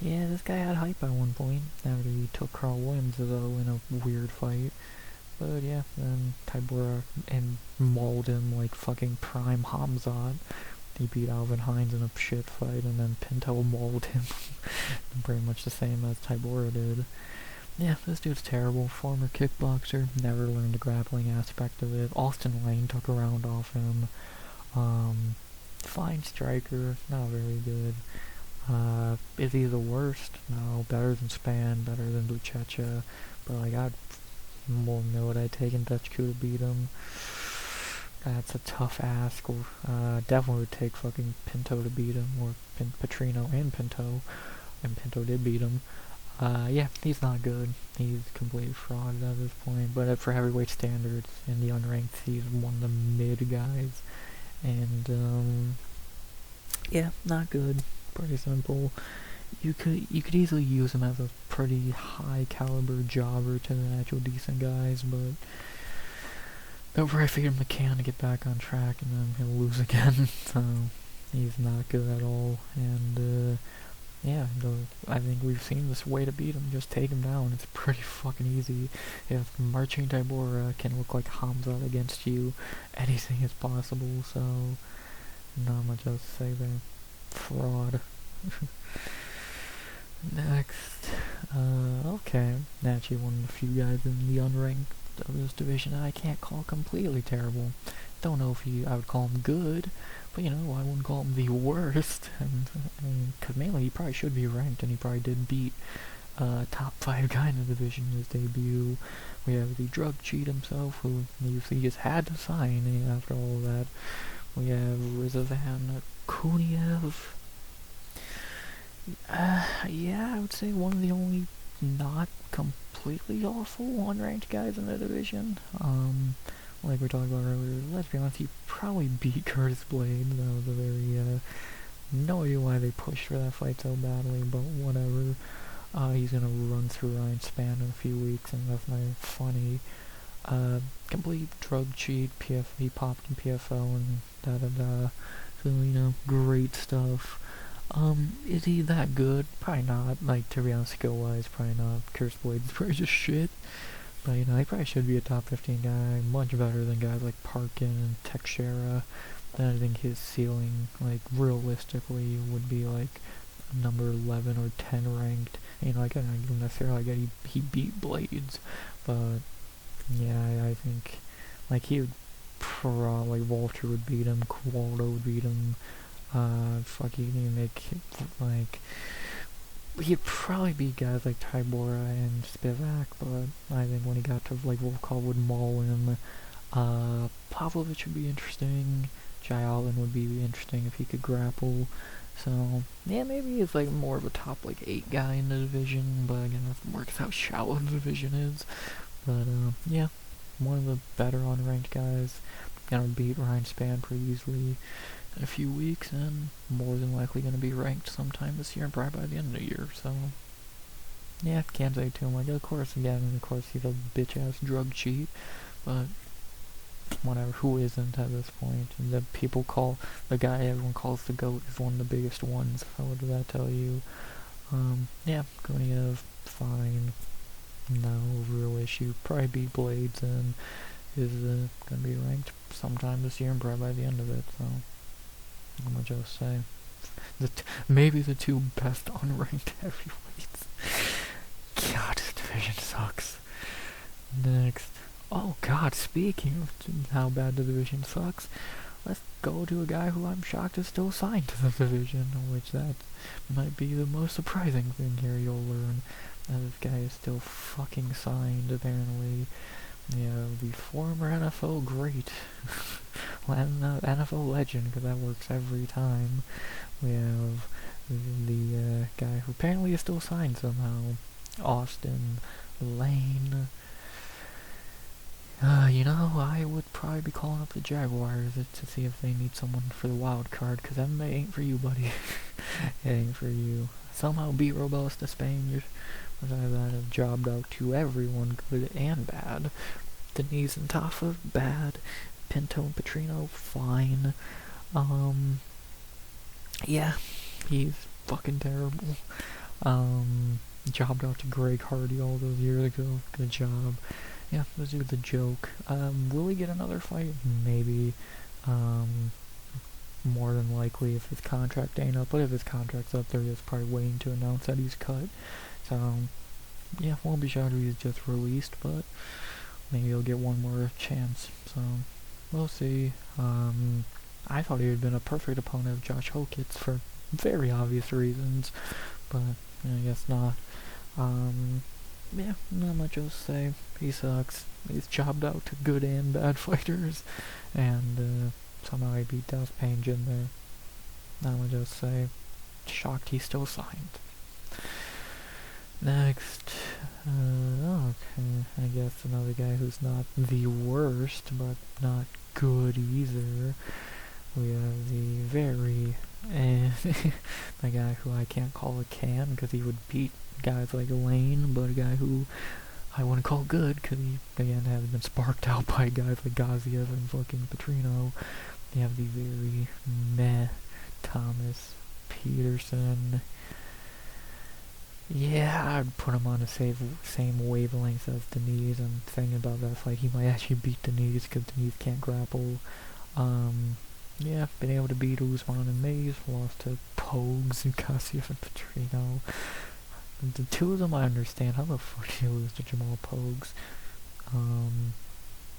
Yeah, this guy had hype at one point after he took Carl Williams though in a weird fight. But yeah, then Tybura mauled him like fucking prime Hamzat. He beat Alvin Hines in a shit fight, and then Pinto mauled him. Pretty much the same as Tybura did. Yeah, this dude's terrible. Former kickboxer, never learned the grappling aspect of it. Austin Lane took a round off him. Fine striker, not very good. Is he the worst? No, better than Spann, better than Buchecha. But like, I'd more know what I'd take in Vechiku to beat him. That's a tough ask. Definitely would take fucking Pinto to beat him, or Petrino and Pinto. And Pinto did beat him. Yeah, he's not good. He's completely fraud at this point. But for heavyweight standards in the unranked, he's one of the mid guys. And yeah, not good. Pretty simple. You could easily use him as a pretty high caliber jobber to the actual decent guys, but over I figured McCann to get back on track, and then he'll lose again. So he's not good at all. And yeah, I think we've seen this way to beat him. Just take him down. It's pretty fucking easy. If Marcin Tybura can look like Hamzat against you, anything is possible. So not much else to say there. Fraud. Next, okay, actually one of the few guys in the unranked of this division that I can't call completely terrible. Don't know if I would call him good, but I wouldn't call him the worst. And I mean, 'cause mainly he probably should be ranked, and he probably did beat top 5 guy in the division in his debut. We have the drug cheat himself, who he just had to sign after all that. We have Rizvan Kuniev. Yeah, I would say one of the only not completely awful unranked guys in the division. Like we talked about earlier, let's be honest, he probably beat Curtis Blades. That was a very, no idea why they pushed for that fight so badly, but whatever. He's gonna run through Ryan Spann in a few weeks, and that's not funny. Complete drug cheat, he popped in PFL and da-da-da. So, great stuff. Is he that good? Probably not. Like, to be honest, skill-wise, probably not. Curse Blade is probably just shit. But, he probably should be a top 15 guy. Much better than guys like Parkin and Teixeira. Then I think his ceiling, like, realistically, would be, like, number 11 or 10 ranked. I don't necessarily get he beat Blades. But, yeah, I think, like, he would probably, Walter would beat him, Waldo would beat him. Fucking make, like, he'd probably beat guys like Tybora and Spivak, but I think when he got to, like, Volkov would maul him. Pavlovich would be interesting. Jai Allen would be interesting if he could grapple. So, yeah, maybe he's, like, more of a top, like, 8 guy in the division, but again, that works how shallow the division is. But, yeah, one of the better unranked guys. Gonna beat Ryan Spann pretty easily in a few weeks, and more than likely going to be ranked sometime this year, probably by the end of the year. So, yeah, can't say too much. Of course, he's a bitch-ass drug cheat, but whatever, who isn't at this point? And the guy everyone calls the GOAT is one of the biggest ones, so what does that tell you? Yeah, Guniev, fine, no real issue. Probably beat Blades and is going to be ranked sometime this year and probably by the end of it, so how much I'll say. Maybe the 2 best unranked heavyweights. God, this division sucks. Next. Oh god, speaking of how bad the division sucks, let's go to a guy who I'm shocked is still signed to the division, which that might be the most surprising thing here. You'll learn that this guy is still fucking signed, apparently. Yeah, the former NFL great, NFL legend, because that works every time. We have the guy who apparently is still signed somehow, Austin Lane. I would probably be calling up the Jaguars to see if they need someone for the wild card, because MMA ain't for you, buddy. It ain't for you. Somehow beat Robles to Spain. That have jobbed out to everyone, good and bad. Denise and Tafa, bad. Pinto and Petrino, fine. Yeah, he's fucking terrible. Jobbed out to Greg Hardy all those years ago. Good job. Yeah, this dude's a joke. Will he get another fight? Maybe. More than likely if his contract ain't up. But if his contract's up, they're just probably waiting to announce that he's cut. So, yeah, won't be shocked if he's just released, but maybe he'll get one more chance. So, we'll see. I thought he had been a perfect opponent of Josh Hokitz for very obvious reasons, but I guess not. Yeah, not much else to say. He sucks. He's chopped out to good and bad fighters, and somehow he beat Dallas Payne in there. Not much else to say. Shocked he's still signed. Next, okay, I guess another guy who's not the worst, but not good either. We have the very, the guy who I can't call a can because he would beat guys like Lane, but a guy who I wouldn't call good because he, again, has been sparked out by guys like Gaziev and fucking Petrino. You have the very meh Thomas Peterson. Yeah, I'd put him on the same wavelength as Denise. I'm thinking about that fight. He might actually beat Denise because Denise can't grapple. Yeah, been able to beat Usman and Mays. Lost to Pogues and Gaziev and Petrino. The 2 of them I understand. How the fuck did you lose to Jamal Pogues?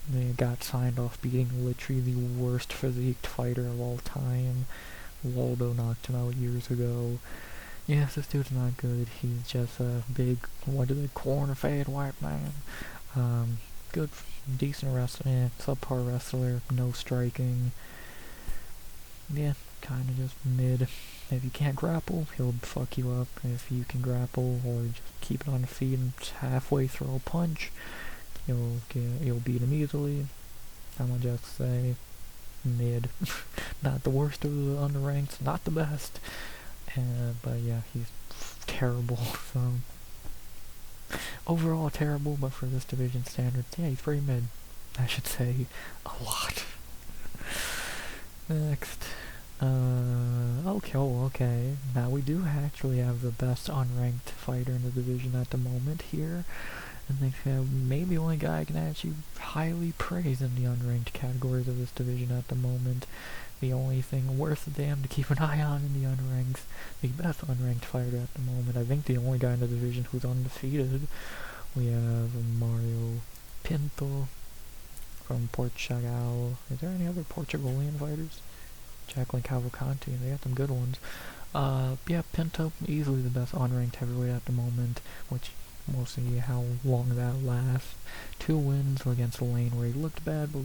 They got signed off beating literally the worst physiqued fighter of all time. Waldo knocked him out years ago. Yes, this dude's not good. He's just a big, what is it, corn-fed white man. Um, good, decent wrestler, subpar wrestler, no striking. Yeah, kind of just mid. If you can't grapple, he'll fuck you up. If you can grapple or just keep it on the feet and halfway throw a punch, you'll beat him easily. I'm gonna just say mid. Not the worst of the underranked, not the best. But yeah, he's terrible. So overall terrible, but for this division standards, yeah, he's pretty mid. I should say a lot. Next. Okay. Now we do actually have the best unranked fighter in the division at the moment here. And they have maybe the only guy I can actually highly praise in the unranked categories of this division at the moment. The only thing worth a damn to keep an eye on in the unranked, the best unranked fighter at the moment. I think the only guy in the division who's undefeated. We have Mario Pinto from Portugal. Is there any other Portugalian fighters? Jacqueline Cavalcanti, they got some good ones. Yeah, Pinto, easily the best unranked heavyweight at the moment, which we'll see how long that lasts. 2 wins against Lane where he looked bad, but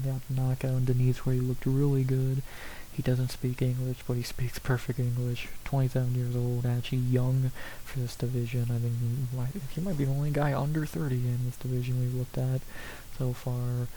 got the knockout, and Denise where he looked really good. He doesn't speak English, but he speaks perfect English. 27 years old, actually young for this division. I think he might be the only guy under 30 in this division we've looked at so far.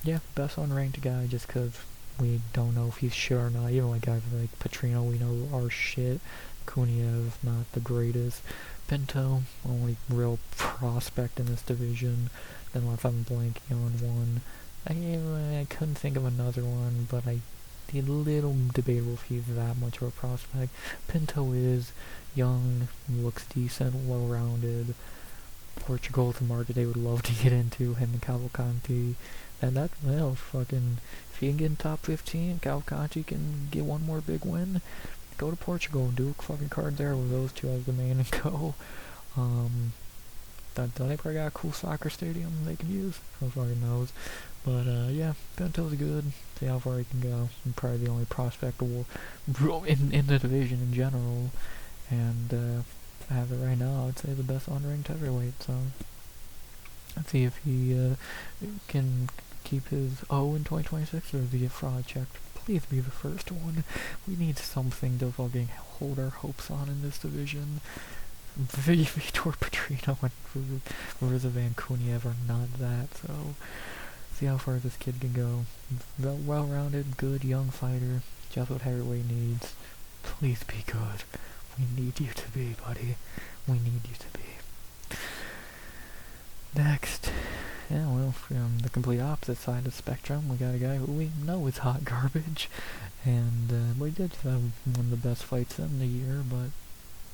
Yeah, best unranked guy just because we don't know if he's shit or not. Even like guys like Petrino, we know are shit. Kuniev, not the greatest. Pinto, only real prospect in this division. Then if I'm blanking on one, I couldn't think of another one, but I did a little debatable if he's that much of a prospect. Pinto is young, looks decent, well-rounded. Portugal's a market they would love to get into, him and Cavalcanti. And well, fucking, if he can get in top 15, Cavalcanti can get one more big win, go to Portugal and do a fucking card there with those two as the main and go. They probably got a cool soccer stadium they can use, who fucking knows. But yeah, Pinto's good, see how far he can go. And probably the only prospect in the division in general. And as of right now, I would say the best unranked heavyweight, so let's see if he can keep his O in 2026 or does he get fraud checked. Please be the first one. We need something to fucking hold our hopes on in this division. Vitor Petrino and Rizvan Kuniev are not that, so see how far this kid can go. Well-rounded, good, young fighter, just what heavyweight needs. Please be good. We need you to be, buddy. We need you to be. Next. Yeah, well, from the complete opposite side of the spectrum, we got a guy who we know is hot garbage. And we did have one of the best fights in the year, but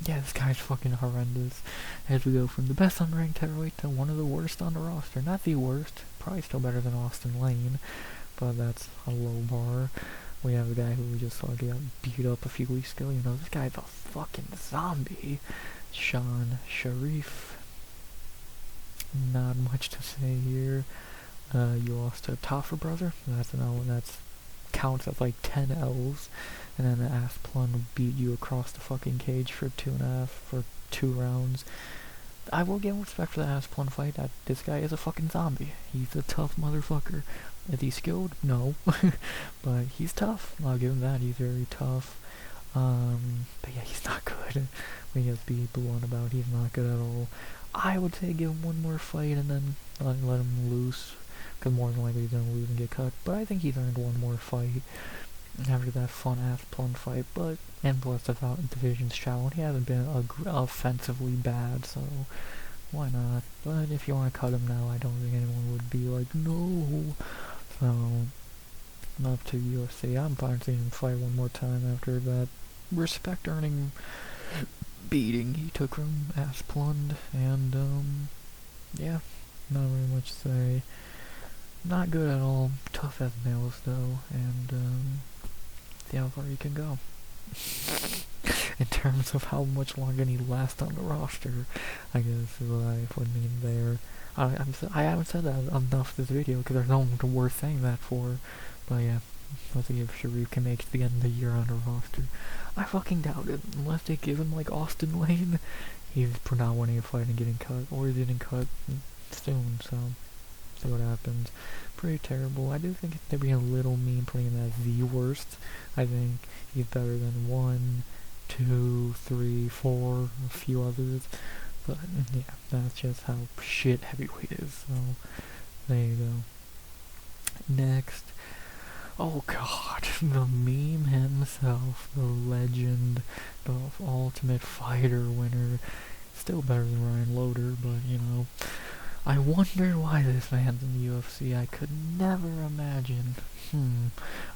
yeah, this guy's fucking horrendous. As we go from the best unranked heavyweight to one of the worst on the roster. Not the worst, probably still better than Austin Lane, but that's a low bar. We have a guy who we just saw get beat up a few weeks ago. You know, this guy's a fucking zombie. Sean Sharif. Not much to say here. You lost to Taffer brother. That's an L, that's counts as like 10 L's. And then the Asplund beat you across the fucking cage for 2.5 for 2 rounds. I will give respect for the Asplund fight. This guy is a fucking zombie. He's a tough motherfucker. Is he skilled? No. But he's tough. I'll give him that. He's very tough. But yeah, he's not good. We just be blunt about he's not good at all. I would say give him one more fight and then let him loose. Because more than likely he's going to lose and get cut. But I think he's earned one more fight after that fun-ass Plund fight. And plus the division's challenge. He hasn't been offensively bad, so why not? But if you want to cut him now, I don't think anyone would be like, no. So, up to UFC. I'm fine seeing him fight one more time after that respect-earning beating he took from Asplund. And, yeah, not really much to say. Not good at all. Tough as nails, though. And, see how far he can go. In terms of how much longer he lasts on the roster, I guess is what I would mean there. I haven't said that enough this video because there's no one worth saying that for. But yeah, Let's see if Sharif can make it to the end of the year on a roster. I fucking doubt it. Unless they give him like Austin Lane, he's not winning a fight and getting cut, or he's getting cut soon. So see what happens. Pretty terrible. I do think they're being a little mean putting him as the worst. I think he's better than 1, 2, 3, 4, a few others. But yeah, that's just how shit heavyweight is. So there you go. Next. Oh god, the meme himself, the legend, the Ultimate Fighter winner. Still better than Ryan Loder, but you know. I wonder why this man's in the UFC. I could never imagine.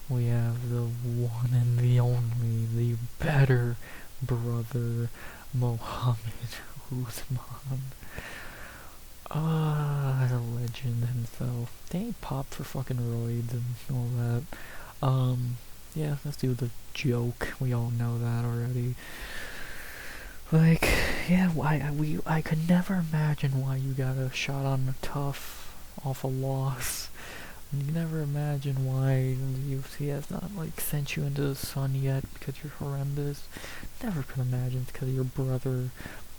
We have the one and the only, the better brother, Mohammed Usman. The legend himself. They ain't popped for fucking roids and all that. Yeah, let's do the joke. We all know that already. Like, yeah, I could never imagine why you got a shot on a tough off a loss. You never imagine why the UFC has not, like, sent you into the sun yet because you're horrendous. Never could imagine it's because your brother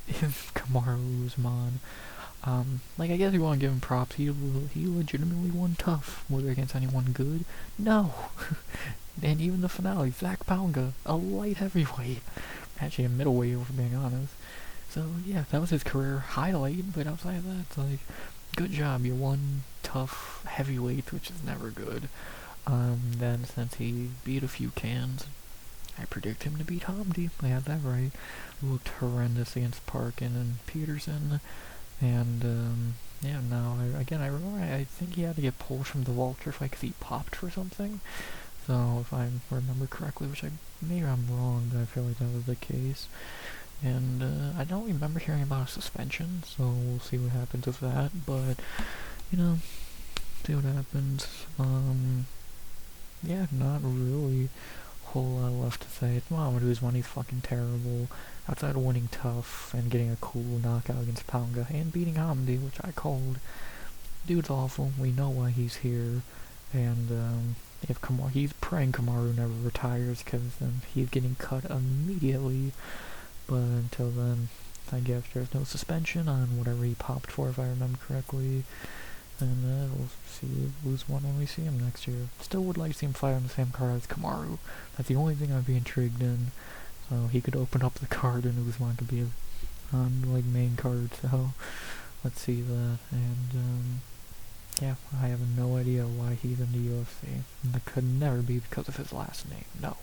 is Kamaru Usman. Like, I guess you want to give him props. He legitimately won tough. Was it against anyone good? No. And even the finale, Zach Palga, a light heavyweight. Actually a middleweight, if we're being honest. So, yeah, that was his career highlight, but outside of that, it's like, good job, you won tough heavyweight, which is never good. Then, since he beat a few cans, I predict him to beat Hamdi. I had that right. Looked horrendous against Parkin and Peterson. And, yeah, now, I remember, I think he had to get pulled from the Vulture fight because he popped for something. So, if I remember correctly, which maybe I'm wrong, but I feel like that was the case. And, I don't remember hearing about a suspension, so we'll see what happens with that, but, you know, see what happens. Yeah, not really a whole lot left to say. It's Muhammad Usman, he's fucking terrible. Outside of winning tough and getting a cool knockout against Panga and beating Hamdi, which I called, dude's awful. We know why he's here. And, if he's praying Kamaru never retires, because then he's getting cut immediately. But until then, I guess there's no suspension on whatever he popped for, if I remember correctly. And we'll see Usman when we see him next year. Still would like to see him fight on the same card as Kamaru. That's the only thing I'd be intrigued in. So he could open up the card and Usman could be on like main card. So let's see that. And yeah, I have no idea why he's in the UFC. That could never be because of his last name. No.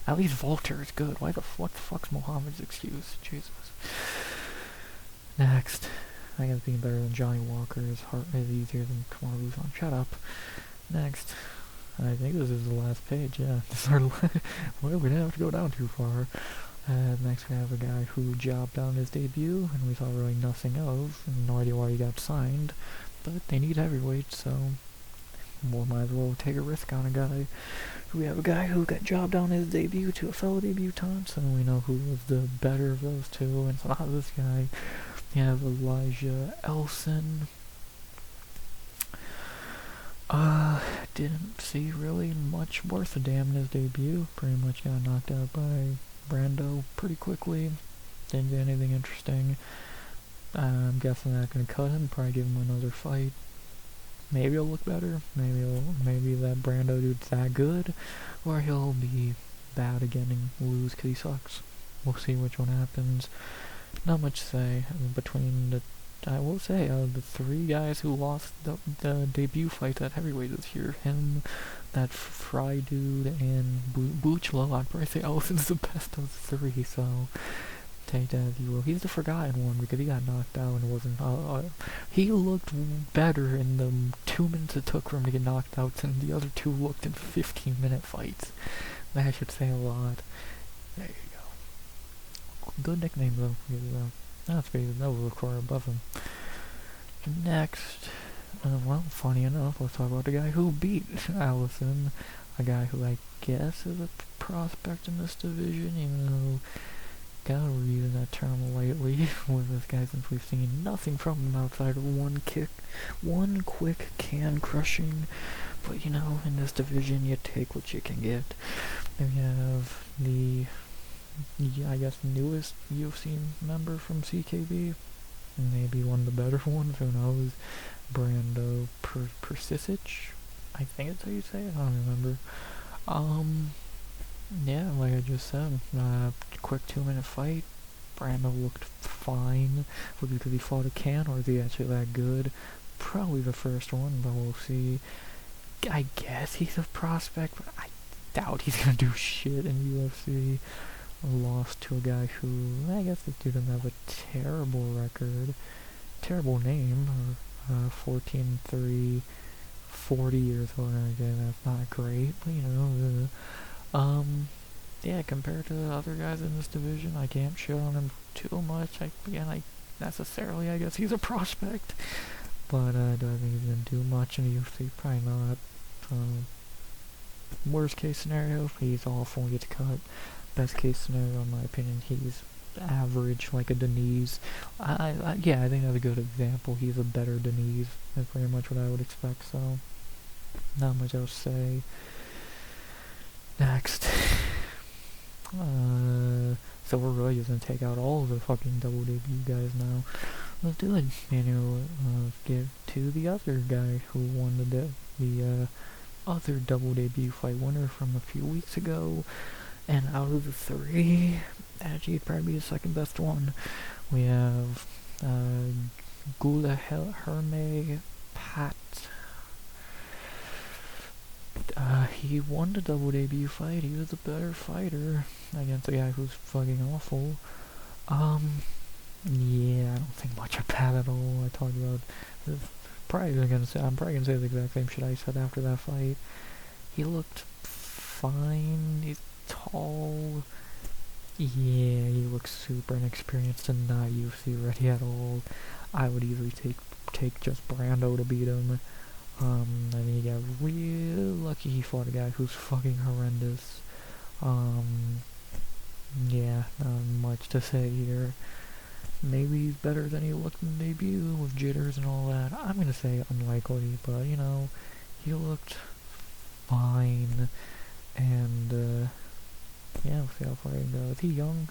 At least Vulture is good. What the fuck's Muhammad's excuse? Jesus. Next. I guess being better than Johnny Walker is easier than Kamaru Usman. Shut up. Next. I think this is the last page, yeah. Well, we didn't have to go down too far. Next we have a guy who jobbed on his debut, and we saw really nothing of. No idea why he got signed. But they need heavyweights, so we might as well take a risk on a guy. We have a guy who got jobbed on his debut to a fellow debutant, so we know who was the better of those two, and it's not this guy. We have Elijah Elson. Didn't see really much worth a damn in his debut. Pretty much got knocked out by Brando pretty quickly. Didn't do anything interesting. I'm guessing they're not gonna cut him. Probably give him another fight. Maybe he'll look better. Maybe that Brando dude's that good, or he'll be bad again and lose because he sucks. We'll see which one happens. Not much to say between the. I will say the three guys who lost the debut fight at heavyweight this year. Him, that Fry dude, and Buchlo. I'd probably say Ellison's the best of the three. So. Take that as you will. He's the forgotten one because he got knocked out and wasn't. He looked better in the 2 minutes it took for him to get knocked out than the other two looked in 15-minute fights. That should say a lot. There you go. Good nickname though. That's pretty. That was far above him. Next, well, funny enough, let's talk about the guy who beat Allison. A guy who I guess is a prospect in this division, even though. We're using that term lightly with this guy since we've seen nothing from him outside of one quick can-crushing but you know, in this division, you take what you can get. Then we have the, I guess, newest UFC member from CKB. Maybe one of the better ones, who knows? Brando Persisic? I think it's how you say it, I don't remember. Yeah, like I just said, quick 2-minute fight. Brando looked fine. Looked because he fought a can, or is he actually that good? Probably the first one, but we'll see. I guess he's a prospect, but I doubt he's gonna do shit in UFC. Lost to a guy who, I guess this dude doesn't have a terrible record. Terrible name. 14-3, 40 years old. Again, that's not great, but you know, yeah, compared to the other guys in this division, I can't shit on him too much. I necessarily, I guess he's a prospect, but do I think he's gonna do much in the UFC? Probably not. Worst case scenario, he's awful and gets cut. Best case scenario, in my opinion, he's average, like a Denise. Yeah, I think that's a good example. He's a better Denise. That's pretty much what I would expect, so not much else to say. Next. So we're really just gonna take out all of the fucking double debut guys now. Let's do it. And get to the other guy who won the other double debut fight winner from a few weeks ago. And out of the three, actually it'd probably be the second best one. We have Guilherme Pat. He won the double debut fight. He was a better fighter against a guy who's fucking awful. Yeah, I don't think much of Pat at all. I talked about this. I'm probably gonna say the exact same shit I said after that fight. He looked fine. He's tall. Yeah, he looks super inexperienced and not UFC ready at all. I would easily take just Brando to beat him. I mean, he got real lucky he fought a guy who's fucking horrendous. Yeah, not much to say here. Maybe he's better than he looked in the debut with jitters and all that. I'm gonna say unlikely, but you know, he looked fine. And yeah, we'll see how far he can go. Is he young?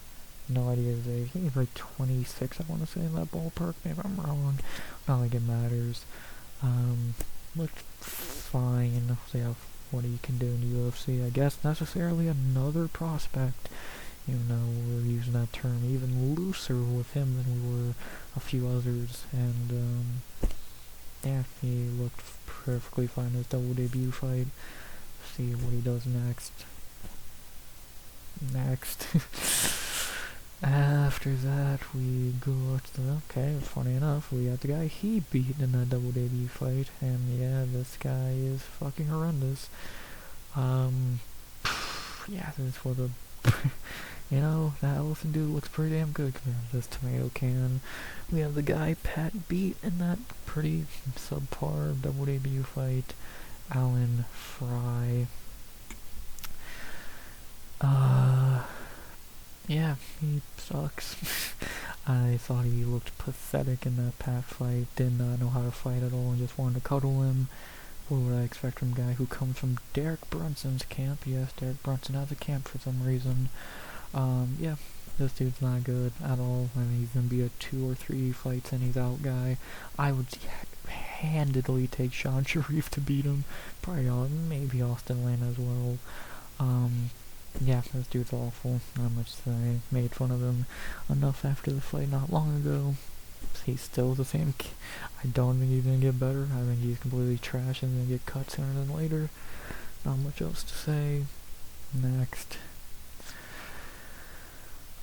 No idea his age. I think he's like 26, I want to say, in that ballpark. Maybe I'm wrong. Not like it matters. Looked fine. We'll see what he can do in the UFC. I guess necessarily another prospect. You know, we're using that term even looser with him than we were a few others. And yeah, he looked perfectly fine in his double debut fight. See what he does next. After that, we go to okay, funny enough, we got the guy he beat in that double debut fight, and yeah, this guy is fucking horrendous. Yeah, this was a, you know, that elephant dude looks pretty damn good compared to this tomato can. We have the guy Pat beat in that pretty subpar double debut fight, Alan Fry. Yeah, he sucks. I thought he looked pathetic in that Pat fight, did not know how to fight at all, and just wanted to cuddle him. What would I expect from a guy who comes from Derek Brunson's camp? Yes, Derek Brunson has a camp for some reason. Yeah, this dude's not good at all. I mean, he's gonna be a 2 or 3 fights and he's out guy. I would handedly take Sean Sharif to beat him. Probably maybe Austin Lane as well. Yeah, this dude's awful. Not much to say. Made fun of him enough after the fight not long ago. He's still the same. I don't think he's gonna get better. I think he's completely trash and gonna get cut sooner than later. Not much else to say. Next.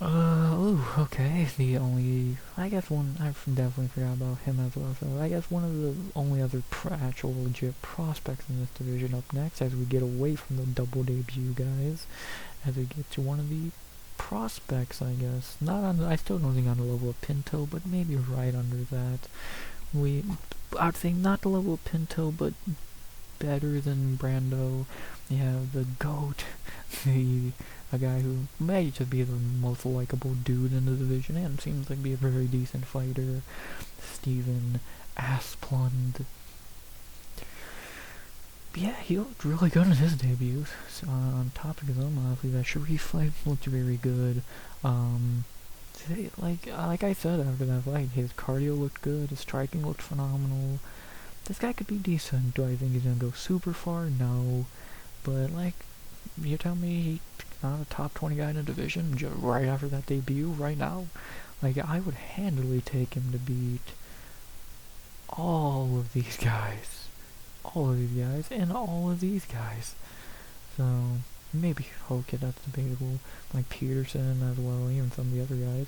Okay. The only, I guess one, I definitely forgot about him as well. So I guess one of the only other actual legit prospects in this division up next, as we get away from the double debut guys, as we get to one of the prospects, I guess. Not on, I still don't think on the level of Pinto, but maybe right under that. I'd say not the level of Pinto, but better than Brando. Yeah, the GOAT, a guy who may just be the most likable dude in the division and seems like be a very decent fighter, Stephen Asplund. yeah, he looked really good in his debut. So, on topic of them, obviously that Sharif fight looked very good. Um, like I said after that fight, his cardio looked good, his striking looked phenomenal. This guy could be decent. Do I think he's gonna go super far? No. But like, you tell me he's not a top 20 guy in the division right after that debut, right now? Like, I would handily take him to beat all of these guys. All of these guys, and all of these guys. So, maybe Hokit, that's debatable. Like Peterson as well, even some of the other guys.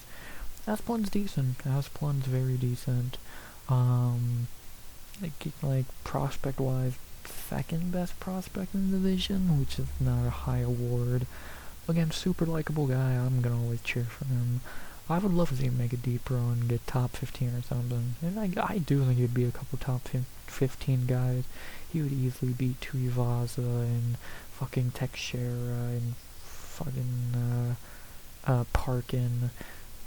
Asplin's decent. Asplin's very decent. Um, like prospect-wise, second best prospect in the division, which is not a high award. Again, super likable guy. I'm gonna always cheer for him. I would love to see him make a deep run, get top 15 or something. And I do think he'd be a couple top 15 guys. He would easily beat Tuivasa and fucking Teixeira and fucking Parkin.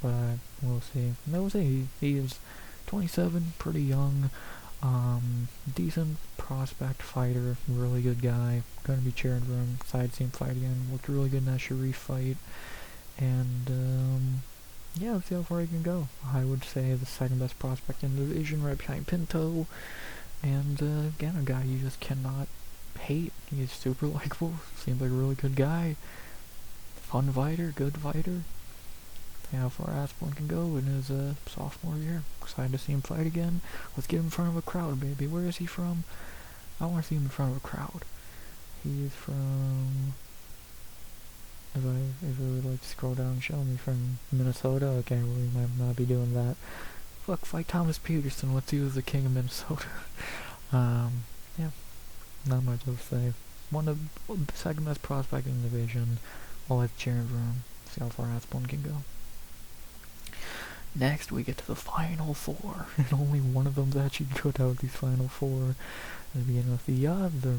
But we'll see. We'll see. He is 27, pretty young. Decent prospect fighter, really good guy. Gonna be cheering for him. Excited to see him fight again. Looked really good in that Sharif fight. And, yeah, let's see how far he can go. I would say the second best prospect in the division, right behind Pinto. And, again, a guy you just cannot hate. He's super likable. Seems like a really good guy. Fun fighter, good fighter. See how far Asplund can go in his sophomore year. Excited to see him fight again. Let's get him in front of a crowd, baby. Where is he from? I want to see him in front of a crowd. He is from... If I would like to scroll down and show me, from Minnesota. Okay, well, we might not be doing that. Fuck, fight Thomas Peterson. Let's see who's the king of Minnesota. Yeah, not much else to say. One of the second best prospect in the division. Always cheering for him. See how far Asplund can go. Next, we get to the final four, and only one of them's actually good out of these final four. At the beginning with the other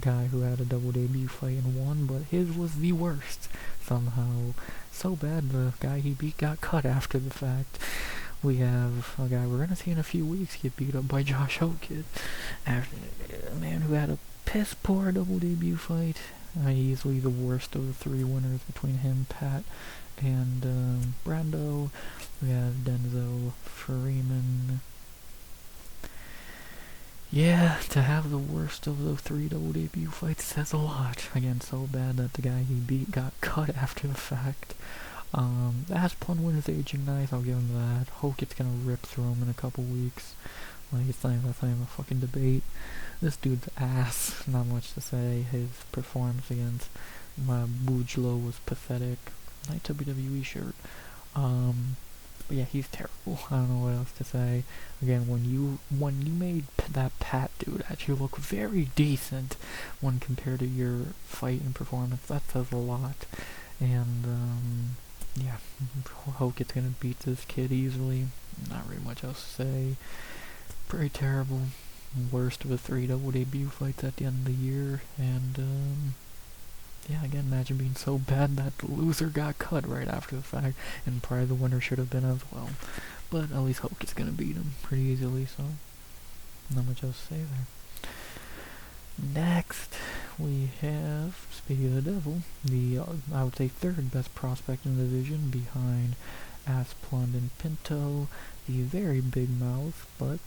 guy who had a double debut fight and won, but his was the worst. Somehow, so bad the guy he beat got cut after the fact. We have a guy we're gonna see in a few weeks get beat up by Josh Hokit, after a man who had a piss poor double debut fight. Easily the worst of the three winners between him, Pat, and Brando. We have Denzel Freeman. Yeah, to have the worst of the three double debut fights says a lot. Again, so bad that the guy he beat got cut after the fact. Asplund win is aging nice, I'll give him that. Hokit's gonna rip through him in a couple weeks. Like, it's not even a fucking debate. This dude's ass. Not much to say. His performance against Bujlo was pathetic. Nice WWE shirt. But yeah, he's terrible. I don't know what else to say. Again, when you made that Pat dude actually look very decent when compared to your fight and performance, that says a lot. And yeah, Hokit's gonna beat this kid easily. Not really much else to say. Pretty terrible. Worst of the three double debut fights at the end of the year. And yeah, again, imagine being so bad that the loser got cut right after the fact, and probably the winner should have been as well. But at least Hokit's gonna beat him pretty easily, so not much else to say there. Next, we have, speaking of the devil, the, I would say, third best prospect in the division behind Asplund and Pinto. The very big mouth, but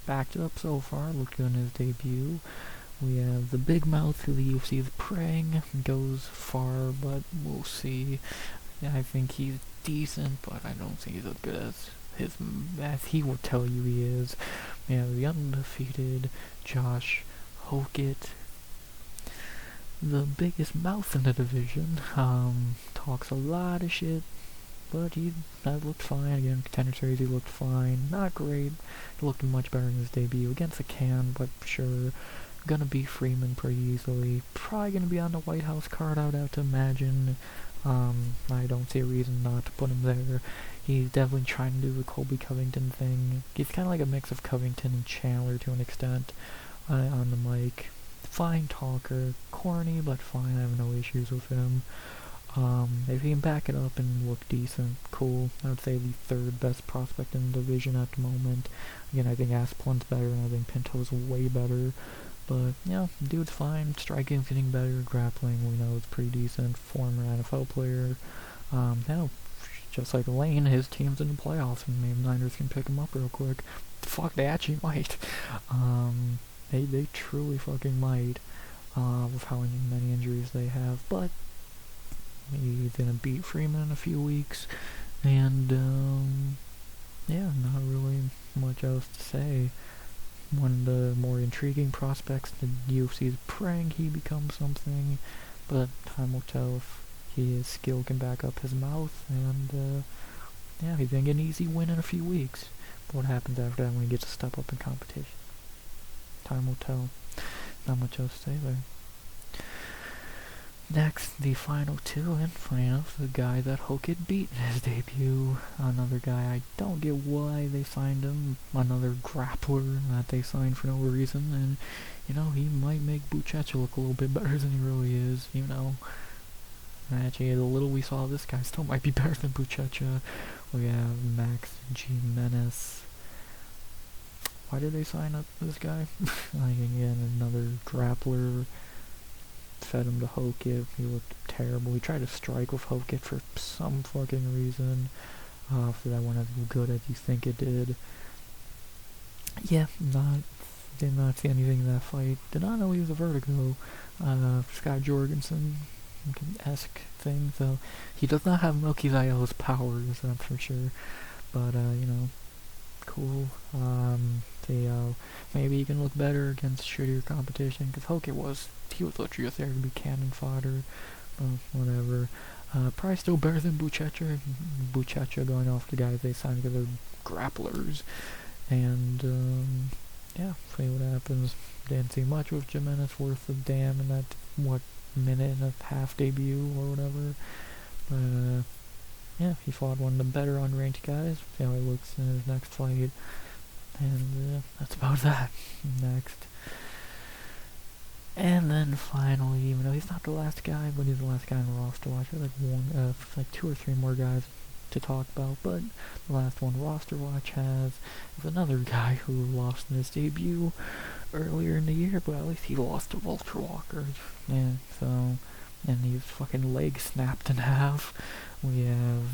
backed it up so far, looked good in his debut. We have the big mouth who the UFC is praying goes far, but we'll see. Yeah, I think he's decent, but I don't think he's as good as he will tell you he is. We have the undefeated Josh Hokit, the biggest mouth in the division. Talks a lot of shit, but he looked fine. Again, Contender Series, he looked fine. Not great. He looked much better in his debut against the Can, but sure. Gonna beat Freeman pretty easily. Probably gonna be on the White House card, I would have to imagine. I don't see a reason not to put him there. He's definitely trying to do the Colby Covington thing. He's kind of like a mix of Covington and Chandler to an extent on the mic. Fine talker, corny, but fine. I have no issues with him. If he can back it up and look decent, cool. I would say the third best prospect in the division at the moment. Again, I think Asplund's better, and I think Pinto's way better. But, yeah, dude's fine. Striking's getting better. Grappling, we know it's pretty decent. Former NFL player. Yeah, just like Lane, his team's in the playoffs, and maybe Niners can pick him up real quick. Fuck, they actually might. They truly fucking might, with how many injuries they have. But he's gonna beat Freeman in a few weeks, and yeah, not really much else to say. One of the more intriguing prospects, the UFC is praying he becomes something, but time will tell if his skill can back up his mouth, and yeah, he's gonna get an easy win in a few weeks. But what happens after that when he gets to step up in competition? Time will tell. Not much else to say there. Next, the final two, and funny enough, the guy that Hokit beat in his debut. Another guy I don't get why they signed him. Another grappler that they signed for no reason, and you know, he might make Buchecha look a little bit better than he really is, you know. Actually, the little we saw of this guy still might be better than Buchecha. We have Max Jimenez. Why did they sign up this guy? Like, again, another grappler. Fed him to Hokit. He looked terrible. He tried to strike with Hokit for some fucking reason. So that went as good as you think it did. Yeah, did not see anything in that fight. Did not know he was a Vertigo. Scott Jorgensen-esque thing, so he does not have Milky Zayel's powers, that's for sure. But, you know, cool. Maybe he can look better against shittier competition, because Hokit was literally just there to be cannon fodder. Whatever. Probably still better than Buchecha. Buchecha going off the guys they signed because they're grapplers. And, yeah, see what happens. Didn't see much with Jimenez worth a damn in that, minute and a half debut or whatever. But, yeah, he fought one of the better unranked guys. See how he looks in his next fight. And that's about that. Next. And then finally, even though he's not the last guy, but he's the last guy in the roster watch. There's like two or three more guys to talk about, but the last one roster watch has is another guy who lost in his debut earlier in the year, but at least he lost to Vulture Walker. Yeah, so, and his fucking leg snapped in half. We have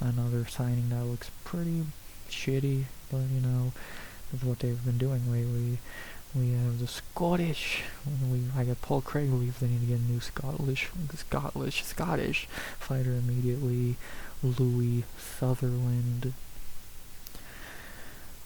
another signing that looks pretty shitty, but you know, that's what they've been doing lately. We have the Scottish. I got Paul Craig believes they need to get a new Scottish fighter immediately. Louis Sutherland.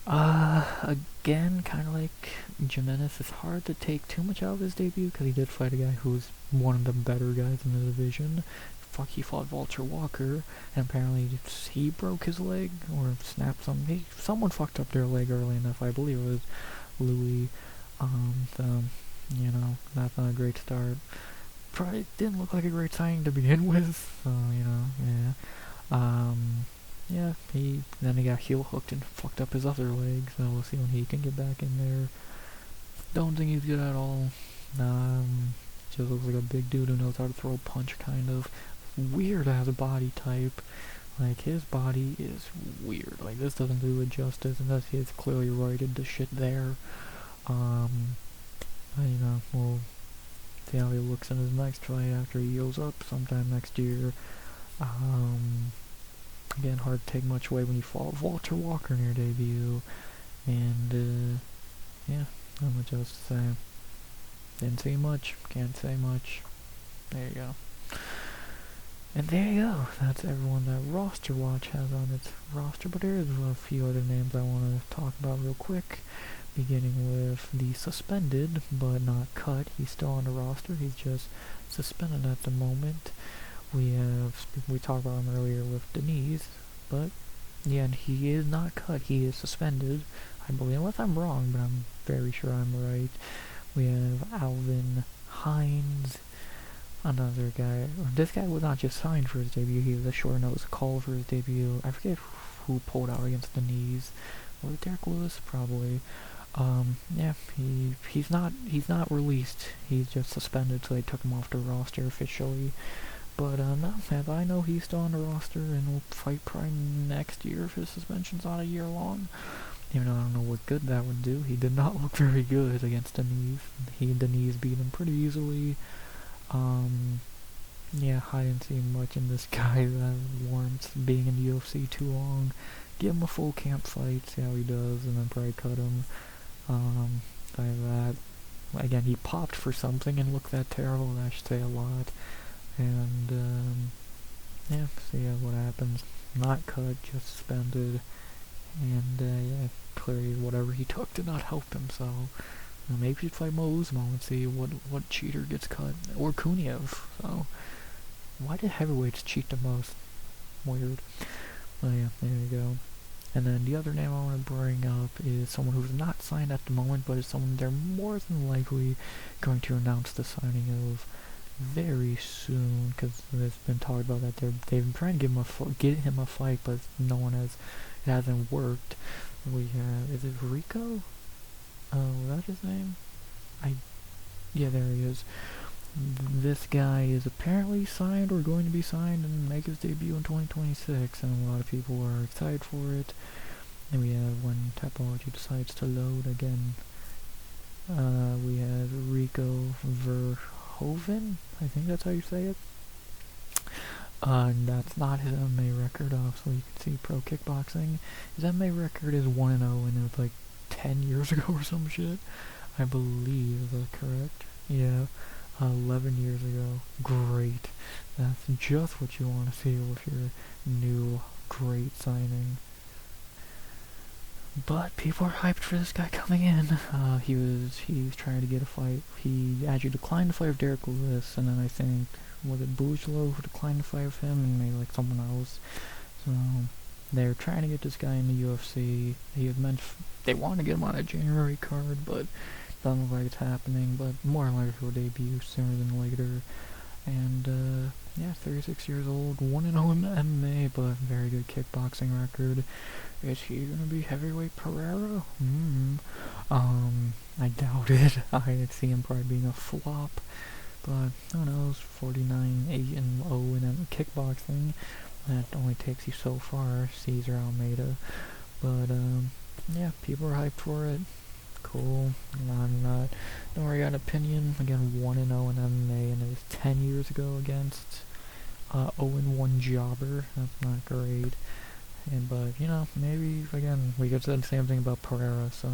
Again, kind of like Jimenez, it's hard to take too much out of his debut because he did fight a guy who's one of the better guys in the division. Fuck, he fought Vulture Walker, and apparently he broke his leg or snapped something. Someone fucked up their leg early enough. I believe it was Louis. So, you know, that's not a great start. Probably didn't look like a great signing to begin with, so, you know, yeah. Yeah, then he got heel hooked and fucked up his other leg, so we'll see when he can get back in there. Don't think he's good at all. Just looks like a big dude who knows how to throw a punch, kind of. Weird as a body type. Like, his body is weird. Like, this doesn't do it justice, and that's he's clearly righted the shit there. You know, we'll see how he looks in his next fight after he heals up sometime next year. Again, hard to take much away when you fought Vulture Walker in your debut. And, yeah, not much else to say. Didn't see much, can't say much. There you go. And there you go. That's everyone that Roster Watch has on its roster. But there is a few other names I want to talk about real quick. Beginning with the suspended, but not cut. He's still on the roster. He's just suspended at the moment. We talked about him earlier with Denise, but yeah, and he is not cut. He is suspended, I believe, unless I'm wrong, but I'm very sure I'm right. We have Alvin Hines, another guy. This guy was not just signed for his debut. He was a short notice call for his debut. I forget who pulled out against Denise. Was it Derek Lewis? Probably. Yeah, he's not released. He's just suspended, so they took him off the roster officially. But, no, as I know, he's still on the roster and will fight probably next year if his suspension's not a year long. Even though I don't know what good that would do. He did not look very good against Deniz. Deniz beat him pretty easily. Yeah, I didn't see much in this guy that warrants being in the UFC too long. Give him a full camp fight, see how he does, and then probably cut him. By that, again, he popped for something and looked that terrible. That should say a lot. And yeah, see what happens. Not cut, just suspended. And yeah, clearly whatever he took did not help him. So maybe he should fight Mo Usman and see what cheater gets cut, or Kuniev. So why did heavyweights cheat the most? Weird. But yeah, there you go. And then the other name I want to bring up is someone who's not signed at the moment, but is someone they're more than likely going to announce the signing of very soon, because there's been talk about that they've been trying to get him a fight, but it hasn't worked. We have, is it Rico? Was that his name? Yeah, there he is. This guy is apparently signed or going to be signed and make his debut in 2026, and a lot of people are excited for it. And we have, when Tapology decides to load again, we have Rico Verhoeven, I think that's how you say it. And that's not his MMA record, so you can see pro kickboxing. His MMA record is 1-0, and it was like 10 years ago or some shit. I believe, is that correct? Yeah. 11 years ago. Great. That's just what you want to see with your new great signing. But people are hyped for this guy coming in. He was trying to get a fight. He actually declined the fight with Derek Lewis, and then I think, was it Bujalo who declined the fight with him, and maybe like someone else. So they're trying to get this guy in the UFC. They want to get him on a January card, but doesn't look like it's happening, but more likely he'll debut sooner than later. And yeah, 36 years old, 1-0 in the MMA, but very good kickboxing record. Is he gonna be heavyweight Pereira? I doubt it. I see him probably being a flop, but who knows? 49, 8-0 in kickboxing. That only takes you so far, Cesar Almeida. But yeah, people are hyped for it. Cool. I'm not. Don't worry, I got an opinion. Again, 1-0 in MMA, and it was 10 years ago against 0-1 Jobber. That's not great. But you know, maybe again we could say the same thing about Pereira. So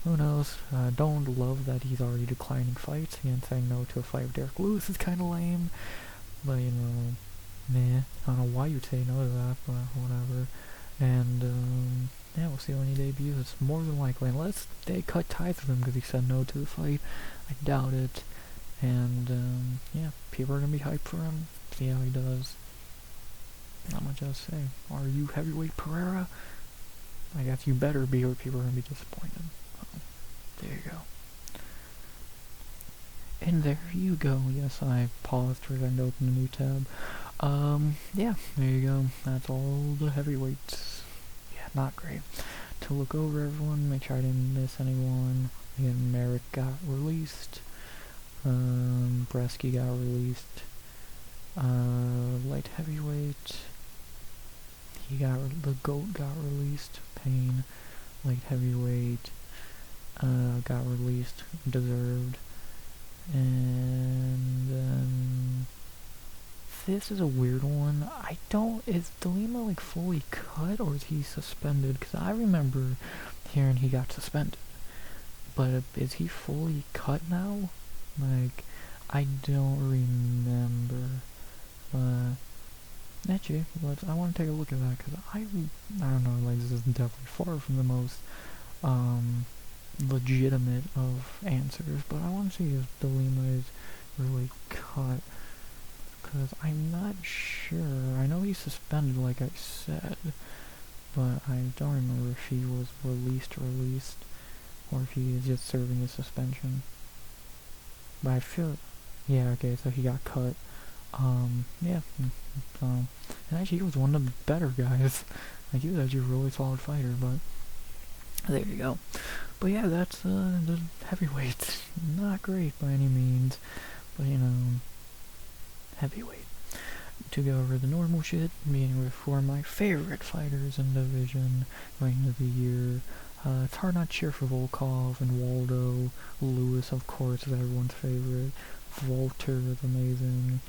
who knows? Don't love that he's already declining fights. Again, saying no to a fight with Derek Lewis is kind of lame. But you know, meh. I don't know why you'd say no to that, but whatever. And yeah, we'll see when he debuts. It's more than likely, unless they cut ties with him because he said no to the fight. I doubt it. And yeah, people are gonna be hyped for him. See how he does. Not much else to say. Are you heavyweight Pereira? I guess you better be, or people are gonna be disappointed. There you go. And there you go. Yes, I paused for a second to open a new tab. Yeah, there you go. That's all the heavyweights. Yeah, not great. To look over everyone, make sure I didn't miss anyone. Again, Merrick got released. Bresky got released. Light heavyweight. The GOAT got released. Payne, light heavyweight, got released. Deserved. And then this is a weird one. Is DeLima like fully cut or is he suspended? Because I remember hearing he got suspended. But is he fully cut now? Like, I don't remember. Actually, I want to take a look at that because I don't know, like, this is definitely far from the most legitimate of answers, but I want to see if DeLima is really cut, because I'm not sure. I know he's suspended, like I said, but I don't remember if he was released, or if he is just serving his suspension. But I feel, yeah, okay, so he got cut. Yeah, and actually he was one of the better guys. Like, he was actually a really solid fighter, but there you go. But yeah, that's the heavyweights. Not great by any means, but you know, heavyweight. To go over the normal shit, being with four of my favorite fighters in the division going into the year. It's hard not to cheer for Volkov and Waldo. Lewis, of course, is everyone's favorite. Walter is amazing.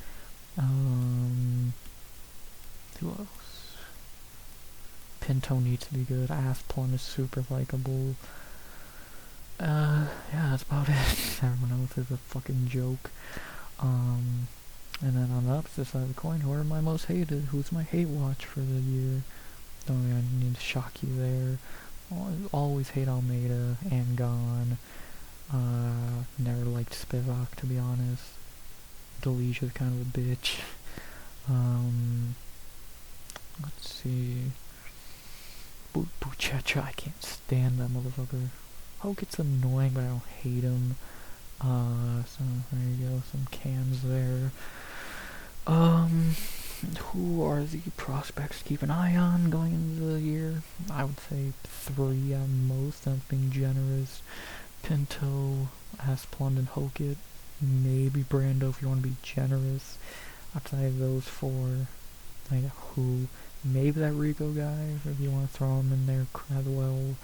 Who else? Pinto needs to be good. Asplund is super likable. Yeah, that's about it. Everyone else is a fucking joke. And then on the opposite side of the coin, who are my most hated? Who's my hate watch for the year? Don't think I need to shock you there. Always hate Almeida and Gone. Never liked Spivak, to be honest. Delicia's kind of a bitch. Let's see. Buchecha, I can't stand that motherfucker. Hoke gets annoying, but I don't hate him. So there you go, some cans there. Who are the prospects to keep an eye on going into the year? I would say 3 at most, that's being generous. Pinto, Asplund, and Hokit. Maybe Brando if you want to be generous. Outside of those 4, like who? Maybe that Rico guy, if you want to throw him in there as well.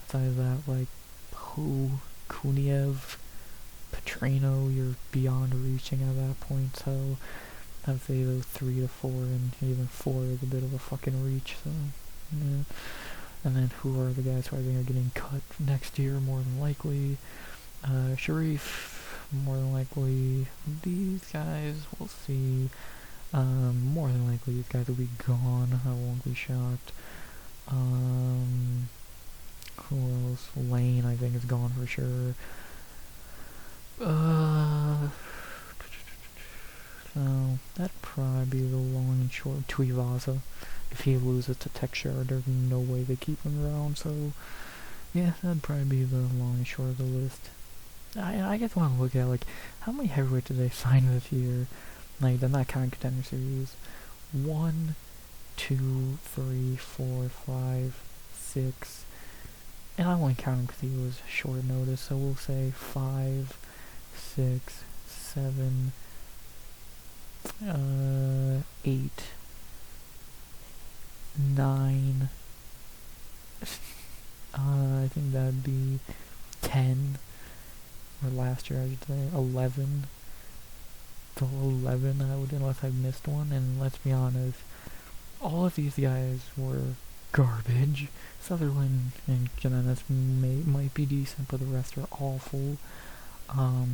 Outside of that, like, who? Kuniev, Petrino, you're beyond reaching at that point, so I'd say those 3 to 4, and even 4 is a bit of a fucking reach, so, yeah. And then who are the guys who I think are getting cut next year, more than likely? Sharif, more than likely. These guys, we'll see. More than likely these guys will be gone, I won't be shocked. Who else? Lane, I think, is gone for sure. So, that'd probably be the long and short. Tuivasa. If he loses to Texture, there's no way they keep him around, so yeah, that'd probably be the long and short of the list. I guess I want to look at, like, how many heavyweights did they sign this year? Like, they're not counting Contender Series. 1, 2, 3, 4, 5, 6, and I won't count him because he was short notice, so we'll say 5, 6, 7, 8, 9, I think that'd be 10, or last year I should say, 11, so 11 I would, unless I missed one, and let's be honest, all of these guys were garbage. Sutherland and Jimenez might be decent, but the rest are awful.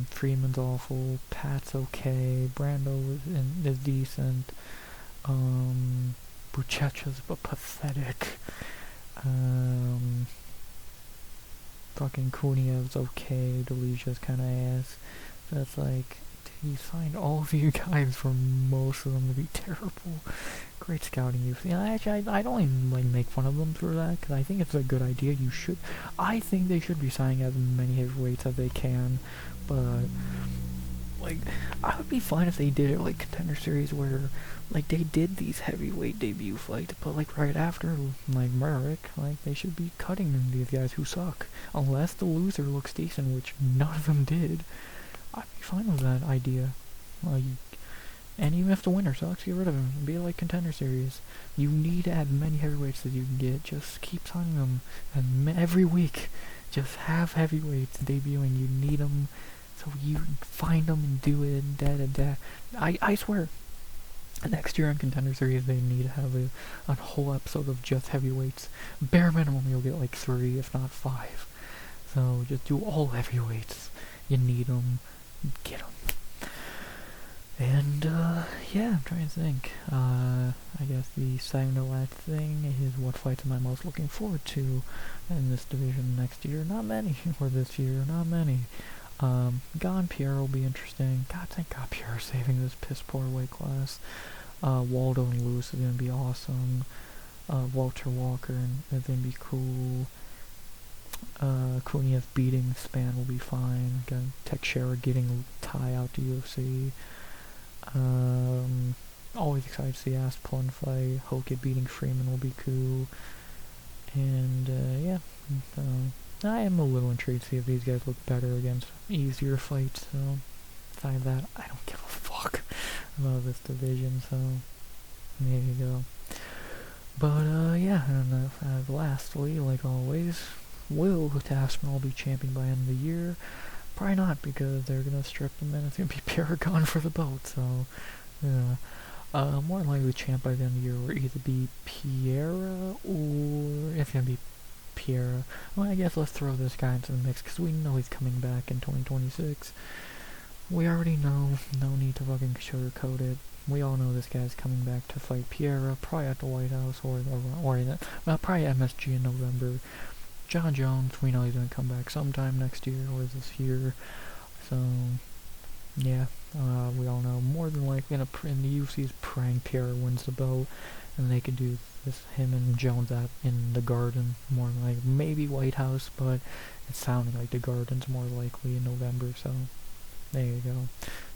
Freeman's awful, Pat's okay, Brando is decent, Buchecha's pathetic, fucking Kuniev's okay, Delicia's kinda ass, so it's like, he signed all of you guys for most of them to be terrible. Great scouting youth. Yeah, actually, I don't even like make fun of them for that, because I think it's a good idea. I think they should be signing as many heavyweights as they can, but, like, I would be fine if they did it like Contender Series, where, like, they did these heavyweight debut fights, but, like, right after, like, Merrick, like, they should be cutting these guys who suck, unless the loser looks decent, which none of them did. I'd be fine with that idea. And even if the winner sucks, get rid of him. Be like Contender Series. You need to add many heavyweights as you can get. Just keep signing them. And every week, just have heavyweights debuting. You need them. So you find them and do it. I swear, next year on Contender Series, they need to have a whole episode of just heavyweights. Bare minimum, you'll get like 3, if not 5. So just do all heavyweights. You need them. Get them. And, yeah, I'm trying to think. I guess the second to last thing is what fights am I most looking forward to in this division next year? Not many. Or this year, not many. Gon Pierre will be interesting. God, thank God Pierre is saving this piss poor weight class. Waldo and Lewis is going to be awesome. Walter Walker is going to be cool. Kuniev beating Span will be fine. Again, Teixeira getting Ty out to UFC. Always excited to see Asplund fight. Hokit beating Freeman will be cool. And, yeah. I am a little intrigued to see if these guys look better against easier fights, so aside that, I don't give a fuck about this division, so there you go. But, yeah, and lastly, like always, Will Aspinall be champion by end of the year? Probably not, because they're gonna strip him and it's gonna be Paragon for the belt, so yeah. More than likely champ by the end of the year will either be Piera or it's gonna be Piera. Well, I guess let's throw this guy into the mix because we know he's coming back in 2026. We already know, no need to fucking sugarcoat it. We all know this guy's coming back to fight Piera, probably at the White House or probably MSG in November. John Jones, we know he's gonna come back sometime next year or this year. So yeah, we all know more than likely in the UFC's praying Piera wins the belt, and they could do this him and Jones out in the Garden, more like maybe White House, but it's sounding like the Garden's more likely in November. So there you go.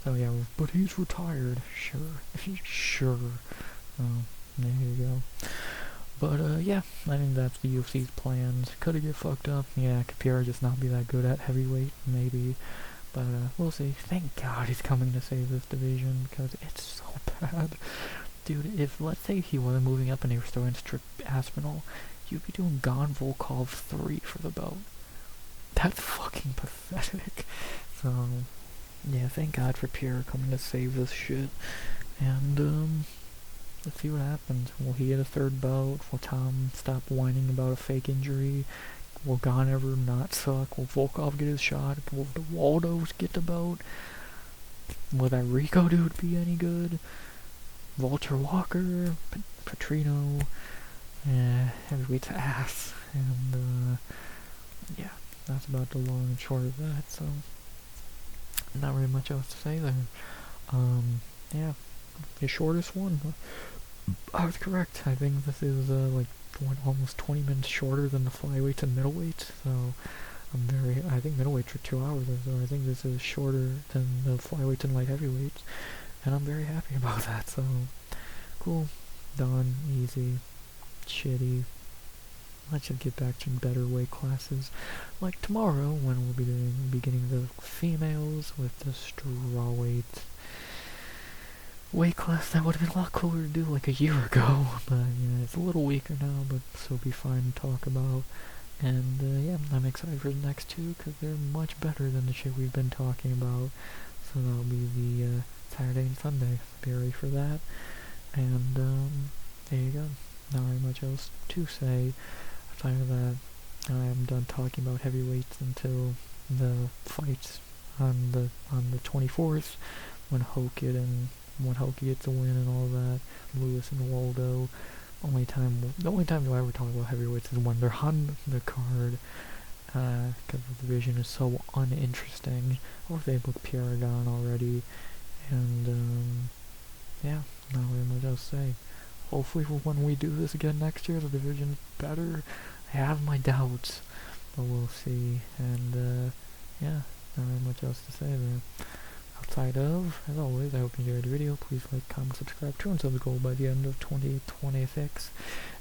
So yeah, but he's retired. Sure, sure. There you go. But yeah, I think that's the UFC's plans. Could it get fucked up? Yeah, could Piera just not be that good at heavyweight? Maybe. But we'll see. Thank God he's coming to save this division because it's so bad. Dude, if let's say he wasn't moving up and they were still in strip Aspinall, you'd be doing Gon Volkov 3 for the belt. That's fucking pathetic. So yeah, thank God for Pierre coming to save this shit. And let's see what happens. Will he get a third belt? Will Tom stop whining about a fake injury? Will Gon ever not suck? Will Volkov get his shot? Will the Waldos get the belt? Will that Rico dude be any good? Walter Walker? Petrino? Heavyweight's ass. And yeah, that's about the long and short of that, so not really much else to say there. Yeah, the shortest one. I was correct. I think this is like almost 20 minutes shorter than the flyweights and middleweights. So I think middleweights are 2 hours, so I think this is shorter than the flyweights and light heavyweights, and I'm very happy about that. So cool, done, easy, shitty. Let's just get back to better weight classes, like tomorrow when we'll be beginning the females with the strawweight weight class. That would have been a lot cooler to do like a year ago, but yeah, it's a little weaker now, but still be fine to talk about. And yeah, I'm excited for the next two because they're much better than the shit we've been talking about. So that'll be the Saturday and Sunday. Be ready for that. And there you go. Not really much else to say. Outside of that, I am done talking about heavyweights until the fights on the 24th when Hoke gets a win and all that. Lewis and Waldo. The only time do I ever talk about heavyweights is when they're on the card, because the division is so uninteresting, or if they book Paragon already, and yeah, not really much else to say. Hopefully for when we do this again next year, the division's better. I have my doubts, but we'll see, and yeah, not really much else to say there. Outside of, as always, I hope you enjoyed the video. Please like, comment, subscribe, turn on the goal by the end of 2026.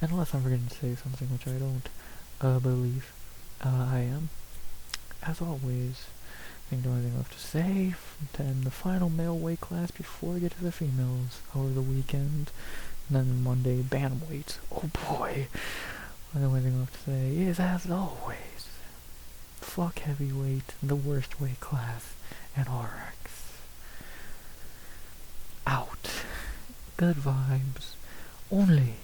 And unless I'm forgetting to say something, which I don't believe I am. As always, I think the only thing left to say to end the final male weight class before we get to the females over the weekend. And then Monday, bantamweight. Oh boy. The only thing left to say is, as always, fuck heavyweight, the worst weight class, and RX. Out. Good vibes. Only